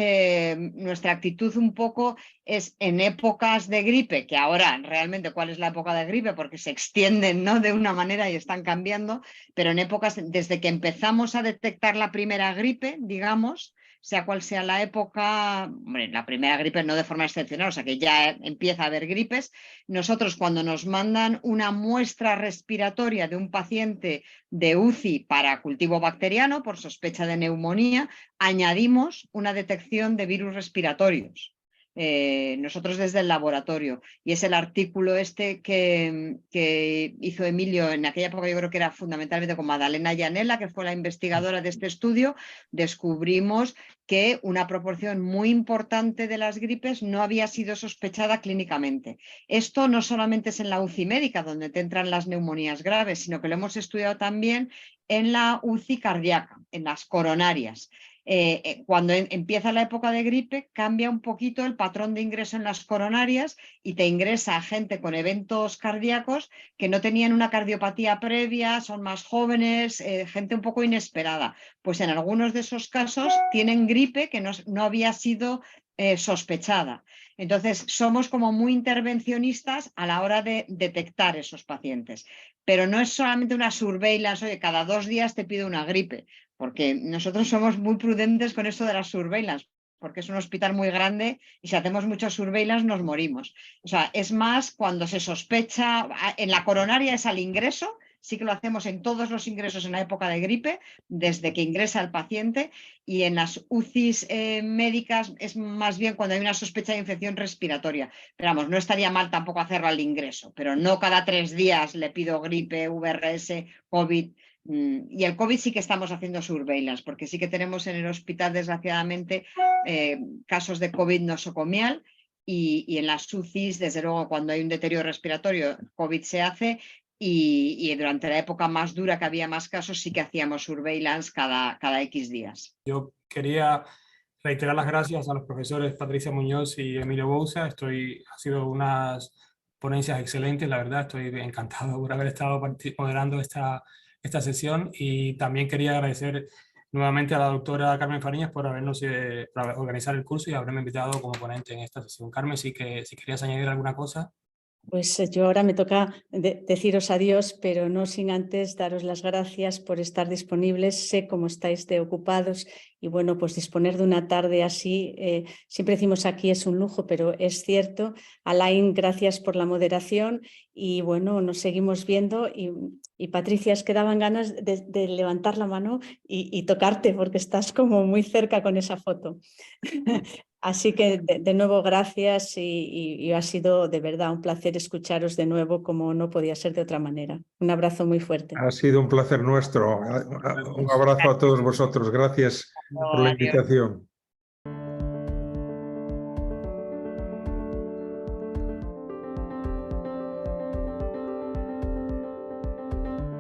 nuestra actitud un poco es en épocas de gripe, que ahora realmente cuál es la época de gripe, porque se extienden, ¿no? De una manera y están cambiando, pero en épocas, desde que empezamos a detectar la primera gripe, digamos, sea cual sea la época, hombre, la primera gripe no de forma excepcional, o sea que ya empieza a haber gripes. Nosotros cuando nos mandan una muestra respiratoria de un paciente de UCI para cultivo bacteriano por sospecha de neumonía, añadimos una detección de virus respiratorios. Nosotros desde el laboratorio, y es el artículo este que hizo Emilio en aquella época, yo creo que era fundamentalmente con Madalena Llanela, que fue la investigadora de este estudio. Descubrimos que una proporción muy importante de las gripes no había sido sospechada clínicamente. Esto no solamente es en la UCI médica, donde te entran las neumonías graves, sino que lo hemos estudiado también en la UCI cardíaca, en las coronarias. Cuando empieza la época de gripe, cambia un poquito el patrón de ingreso en las coronarias y te ingresa a gente con eventos cardíacos que no tenían una cardiopatía previa, son más jóvenes, gente un poco inesperada. Pues en algunos de esos casos tienen gripe que no había sido sospechada. Entonces, somos como muy intervencionistas a la hora de detectar esos pacientes. Pero no es solamente una surveillance, oye, cada 2 días te pido una gripe, porque nosotros somos muy prudentes con esto de las surveillance, porque es un hospital muy grande y si hacemos muchos surveillance nos morimos. O sea, es más cuando se sospecha, en la coronaria es al ingreso, sí que lo hacemos en todos los ingresos en la época de gripe, desde que ingresa el paciente, y en las UCIs médicas es más bien cuando hay una sospecha de infección respiratoria. Pero vamos, no estaría mal tampoco hacerlo al ingreso, pero no cada 3 días le pido gripe, VRS, COVID. Y el COVID sí que estamos haciendo surveillance, porque sí que tenemos en el hospital, desgraciadamente, casos de COVID nosocomial. Y en las UCIs, desde luego, cuando hay un deterioro respiratorio, COVID se hace. Y durante la época más dura, que había más casos, sí que hacíamos surveillance cada X días. Yo quería reiterar las gracias a los profesores Patricia Muñoz y Emilio Bouza. Ha sido unas ponencias excelentes, la verdad. Estoy encantado por haber estado moderando esta sesión, y también quería agradecer nuevamente a la doctora Carmen Fariñas por habernos por organizar el curso y haberme invitado como ponente en esta sesión. Carmen, si querías añadir alguna cosa. Pues yo ahora me toca deciros adiós, pero no sin antes daros las gracias por estar disponibles. Sé cómo estáis de ocupados y bueno, pues disponer de una tarde así, siempre decimos aquí es un lujo, pero es cierto. Alain, gracias por la moderación y bueno, nos seguimos viendo y Patricia, es que daban ganas de levantar la mano y tocarte porque estás como muy cerca con esa foto. Así que de nuevo gracias y ha sido de verdad un placer escucharos de nuevo como no podía ser de otra manera. Un abrazo muy fuerte. Ha sido un placer nuestro. Un abrazo a todos vosotros. Gracias por la invitación.